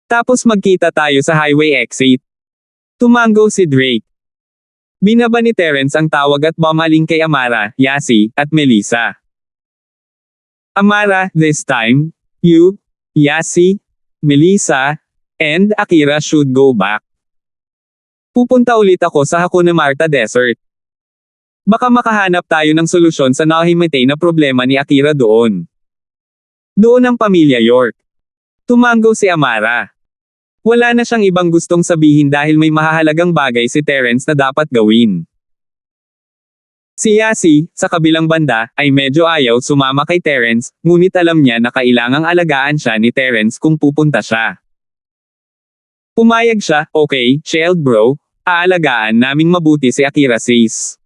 Tapos magkita tayo sa highway exit. Tumango si Drake. Binaba ni Terence ang tawag at bumaling kay Amara, Yasi, at Melissa. Amara, this time, you, Yasi, Melissa, and Akira should go back. Pupunta ulit ako sa Hakuna Marta Desert. Baka makahanap tayo ng solusyon sa nahimatay na problema ni Akira doon. Doon ang pamilya York. Tumango si Amara. Wala na siyang ibang gustong sabihin dahil may mahahalagang bagay si Terence na dapat gawin. Si Yasi, sa kabilang banda, ay medyo ayaw sumama kay Terence, ngunit alam niya na kailangang alagaan siya ni Terence kung pupunta siya. Pumayag siya, okay, child bro, aalagaan naming mabuti si Akira sis.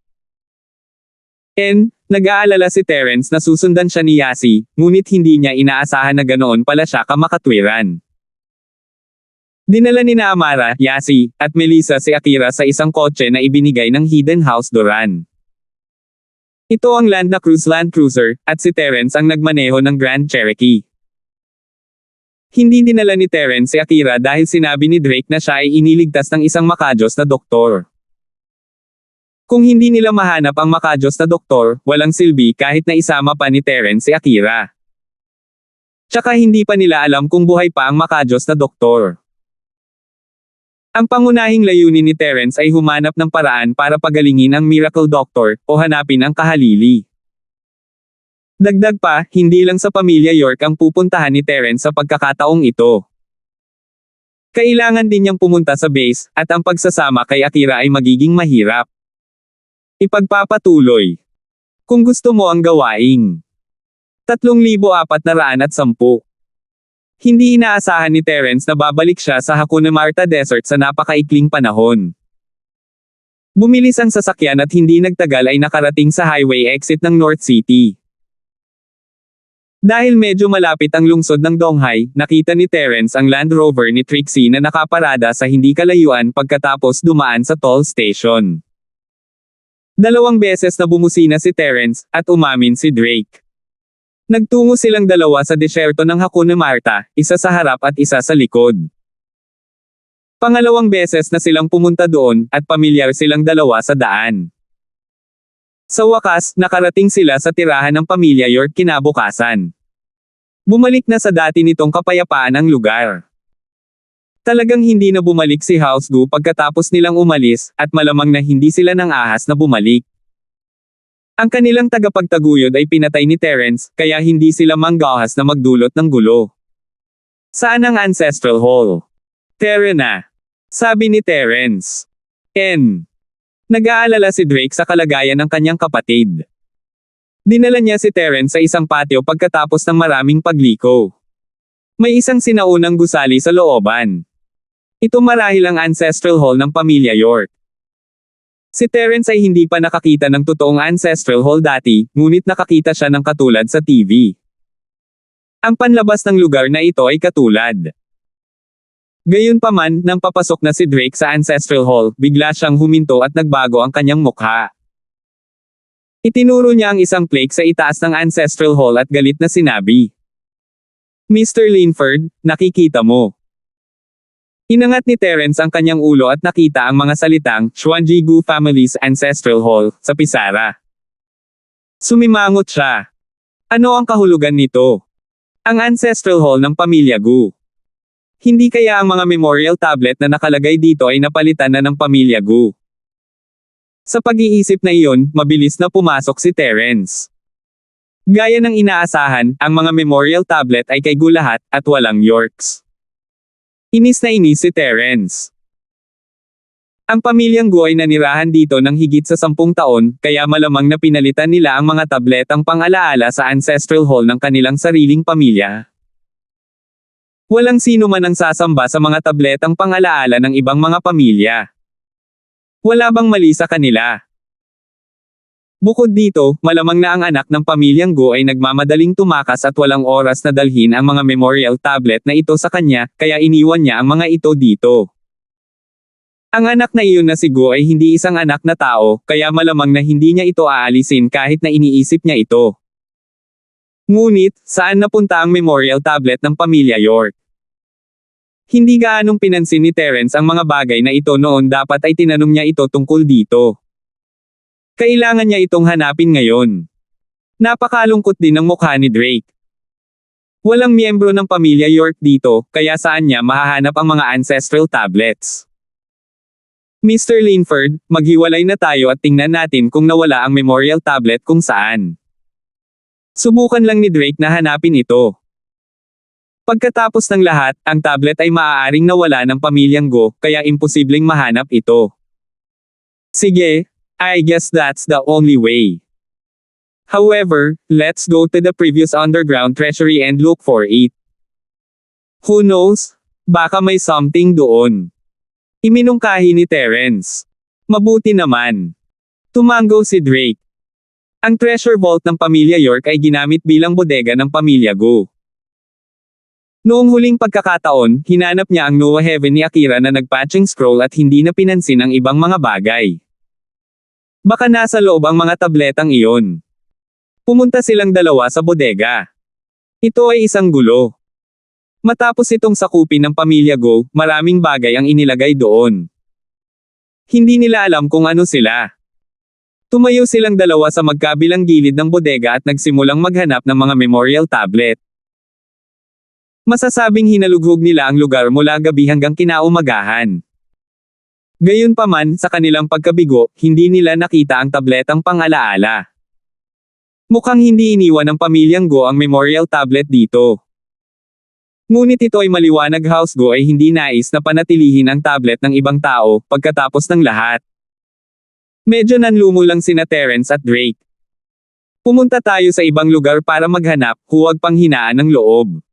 Nag-aalala si Terence na susundan siya ni Yasi, ngunit hindi niya inaasahan na ganoon pala siya kamakatwiran. Dinala ni na Amara, Yasi, at Melissa si Akira sa isang kotse na ibinigay ng Hidden House Doran. Ito ang Land Cruiser, at si Terence ang nagmaneho ng Grand Cherokee. Hindi dinala ni Terence si Akira dahil sinabi ni Drake na siya ay iniligtas ng isang makajos na doktor. Kung hindi nila mahanap ang makajos na doktor, walang silbi kahit na isama pa ni Terence si Akira. Tsaka hindi pa nila alam kung buhay pa ang makajos na doktor. Ang pangunahing layunin ni Terence ay humanap ng paraan para pagalingin ang Miracle Doctor, o hanapin ang kahalili. Dagdag pa, hindi lang sa pamilya York ang pupuntahan ni Terence sa pagkakataong ito. Kailangan din niyang pumunta sa base, at ang pagsasama kay Akira ay magiging mahirap. Ipagpapatuloy. Kung gusto mo ang gawaing 3,410. Hindi inaasahan ni Terence na babalik siya sa Hakuna Marta Desert sa napakaikling panahon. Bumilis ang sasakyan at hindi nagtagal ay nakarating sa highway exit ng North City. Dahil medyo malapit ang lungsod ng Donghai, nakita ni Terence ang Land Rover ni Trixie na nakaparada sa hindi kalayuan pagkatapos dumaan sa toll station. 2 beses na bumusina si Terence, at umamin si Drake. Nagtungo silang dalawa sa disyerto ng Hakuna Marta, isa sa harap at isa sa likod. Pangalawang beses na silang pumunta doon, at pamilyar silang dalawa sa daan. Sa wakas, nakarating sila sa tirahan ng pamilya York kinabukasan. Bumalik na sa dati nitong kapayapaan ang lugar. Talagang hindi na bumalik si Housego pagkatapos nilang umalis, at malamang na hindi sila nang ahas na bumalik. Ang kanilang tagapagtaguyod ay pinatay ni Terence, kaya hindi sila manggahas na magdulot ng gulo. Saan ang Ancestral Hall? Tara na. Sabi ni Terence. Nag-aalala si Drake sa kalagayan ng kanyang kapatid. Dinala niya si Terence sa isang patio pagkatapos ng maraming pagliko. May isang sinaunang gusali sa looban. Ito marahil ang Ancestral Hall ng pamilya York. Si Terence ay hindi pa nakakita ng totoong Ancestral Hall dati, ngunit nakakita siya ng katulad sa TV. Ang panlabas ng lugar na ito ay katulad. Gayunpaman, nang papasok na si Drake sa Ancestral Hall, bigla siyang huminto at nagbago ang kanyang mukha. Itinuro niya ang isang plaque sa itaas ng Ancestral Hall at galit na sinabi, "Mr. Linford, nakikita mo." Inangat ni Terence ang kanyang ulo at nakita ang mga salitang, "Chuanji-gu Family's Ancestral Hall," sa pisara. Sumimangot siya. Ano ang kahulugan nito? Ang Ancestral Hall ng pamilya Gu. Hindi kaya ang mga memorial tablet na nakalagay dito ay napalitan na ng pamilya Gu? Sa pag-iisip na iyon, mabilis na pumasok si Terence. Gaya ng inaasahan, ang mga memorial tablet ay kay Gu lahat, at walang Yorks. Inis na inis si Terence. Ang pamilyang Gu ay nanirahan dito ng higit sa 10 taon, kaya malamang na pinalitan nila ang mga tabletang pang-alaala sa Ancestral Hall ng kanilang sariling pamilya. Walang sino man ang sasamba sa mga tabletang pang-alaala ng ibang mga pamilya. Wala bang mali sa kanila? Bukod dito, malamang na ang anak ng pamilyang Gu ay nagmamadaling tumakas at walang oras na dalhin ang mga memorial tablet na ito sa kanya, kaya iniwan niya ang mga ito dito. Ang anak na iyon na si Gu ay hindi isang anak na tao, kaya malamang na hindi niya ito aalisin kahit na iniisip niya ito. Ngunit, saan napunta ang memorial tablet ng pamilya York? Hindi gaanong pinansin ni Terence ang mga bagay na ito noon, dapat ay tinanong niya ito tungkol dito. Kailangan niya itong hanapin ngayon. Napakalungkot din ang mukha ni Drake. Walang miyembro ng pamilya York dito, kaya saan niya mahahanap ang mga ancestral tablets? Mr. Linford, maghiwalay na tayo at tingnan natin kung nawala ang memorial tablet kung saan. Subukan lang ni Drake na hanapin ito. Pagkatapos ng lahat, ang tablet ay maaaring nawala ng pamilyang Gu, kaya imposibleng mahanap ito. Sige, I guess that's the only way. However, let's go to the previous underground treasury and look for it. Who knows? Baka may something doon. Iminungkahi ni Terence. Mabuti naman. Tumango si Drake. Ang treasure vault ng pamilya York ay ginamit bilang bodega ng pamilya Gu. Noong huling pagkakataon, hinanap niya ang Noah Heaven ni Akira na nagpatching scroll at hindi na pinansin ang ibang mga bagay. Baka nasa loob ang mga tabletang iyon. Pumunta silang dalawa sa bodega. Ito ay isang gulo. Matapos itong sakupin ng pamilya Gu, maraming bagay ang inilagay doon. Hindi nila alam kung ano sila. Tumayo silang dalawa sa magkabilang gilid ng bodega at nagsimulang maghanap ng mga memorial tablet. Masasabing hinalughog nila ang lugar mula gabi hanggang kinaumagahan. Gayunpaman, sa kanilang pagkabigo, hindi nila nakita ang tabletang pang-alaala. Mukhang hindi iniwan ng pamilyang Gu ang memorial tablet dito. Ngunit ito ay maliwanag Housego ay hindi nais na panatilihin ang tablet ng ibang tao, pagkatapos ng lahat. Medyo nanlumo lang sina Terence at Drake. Pumunta tayo sa ibang lugar para maghanap, huwag pang hinaan ng loob.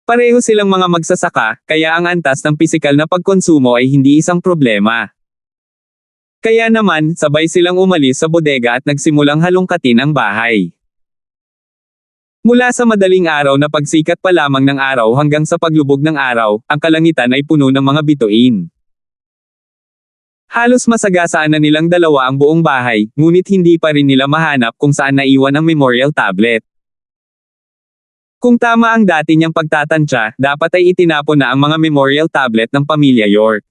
Pareho silang mga magsasaka, kaya ang antas ng pisikal na pagkonsumo ay hindi isang problema. Kaya naman, sabay silang umalis sa bodega at nagsimulang halongkatin ang bahay. Mula sa madaling araw na pagsikat pa lamang ng araw hanggang sa paglubog ng araw, ang kalangitan ay puno ng mga bituin. Halos masagasaan na nilang dalawa ang buong bahay, ngunit hindi pa rin nila mahanap kung saan naiwan ang memorial tablet. Kung tama ang dati niyang pagtatansya, dapat ay itinapon na ang mga memorial tablet ng pamilya York.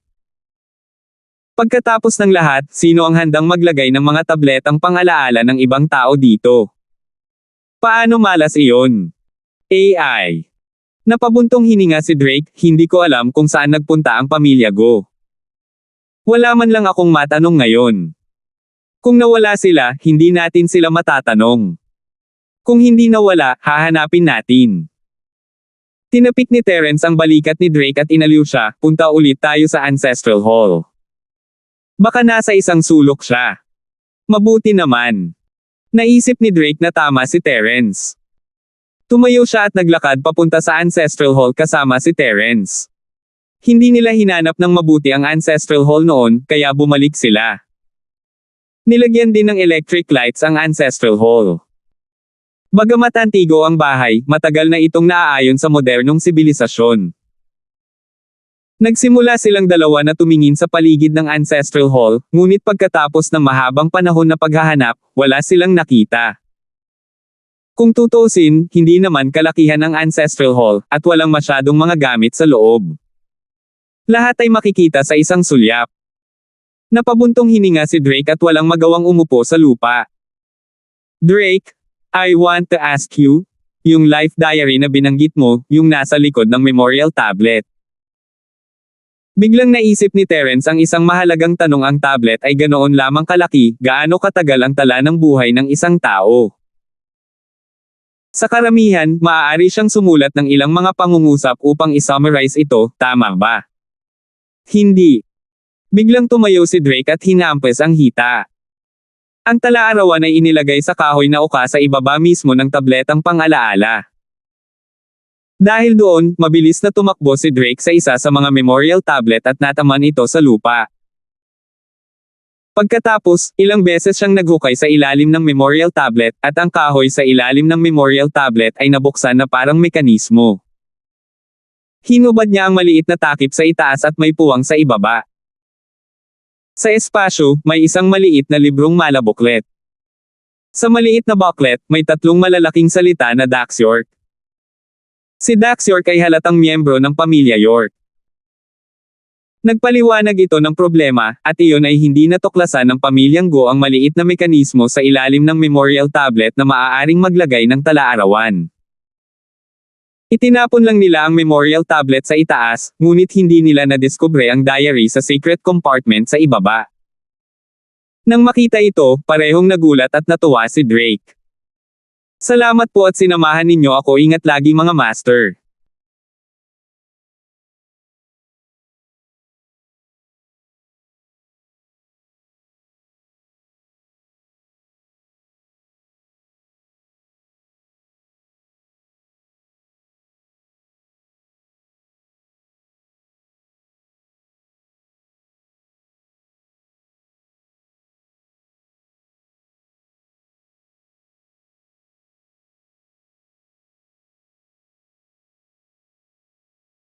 Pagkatapos ng lahat, sino ang handang maglagay ng mga tabletang pang-alaala ng ibang tao dito? Paano malas iyon? AI. Napabuntong hininga si Drake, hindi ko alam kung saan nagpunta ang pamilya Go. Wala man lang akong matanong ngayon. Kung nawala sila, hindi natin sila matatanong. Kung hindi nawala, hahanapin natin. Tinapik ni Terence ang balikat ni Drake at inaliw siya, punta ulit tayo sa Ancestral Hall. Baka nasa isang sulok siya. Mabuti naman. Naisip ni Drake na tama si Terence. Tumayo siya at naglakad papunta sa Ancestral Hall kasama si Terence. Hindi nila hinanap ng mabuti ang Ancestral Hall noon, kaya bumalik sila. Nilagyan din ng electric lights ang Ancestral Hall. Bagamat antigo ang bahay, matagal na itong naaayon sa modernong sibilisasyon. Nagsimula silang dalawa na tumingin sa paligid ng Ancestral Hall, ngunit pagkatapos ng mahabang panahon na paghahanap, wala silang nakita. Kung tutuusin, hindi naman kalakihan ang Ancestral Hall, at walang masyadong mga gamit sa loob. Lahat ay makikita sa isang sulyap. Napabuntong hininga si Drake at walang magawang umupo sa lupa. Drake, I want to ask you, yung life diary na binanggit mo, yung nasa likod ng memorial tablet. Biglang naisip ni Terence ang isang mahalagang tanong, ang tablet ay ganoon lamang kalaki, gaano katagal ang tala ng buhay ng isang tao? Sa karamihan, maaari siyang sumulat ng ilang mga pangungusap upang isummarize ito, tama ba? Hindi. Biglang tumayo si Drake at hinampas ang hita. Ang tala-arawan ay inilagay sa kahoy na uka sa ibaba mismo ng tabletang pang-alaala. Dahil doon, mabilis na tumakbo si Drake sa isa sa mga memorial tablet at nataman ito sa lupa. Pagkatapos, ilang beses siyang naghukay sa ilalim ng memorial tablet, at ang kahoy sa ilalim ng memorial tablet ay nabuksan na parang mekanismo. Hinubad niya ang maliit na takip sa itaas at may puwang sa ibaba. Sa espasyo, may isang maliit na librong malabuklet. Sa maliit na booklet, may tatlong malalaking salita na Dax York. Si Dax York ay halatang miyembro ng pamilya York. Nagpaliwanag ito ng problema, at iyon ay hindi natuklasan ng pamilyang Go ang maliit na mekanismo sa ilalim ng memorial tablet na maaaring maglagay ng tala-arawan. Itinapon lang nila ang memorial tablet sa itaas, ngunit hindi nila nadiskubre ang diary sa secret compartment sa ibaba. Nang makita ito, parehong nagulat at natuwa si Drake. Salamat po at sinamahan ninyo ako, ingat lagi mga master.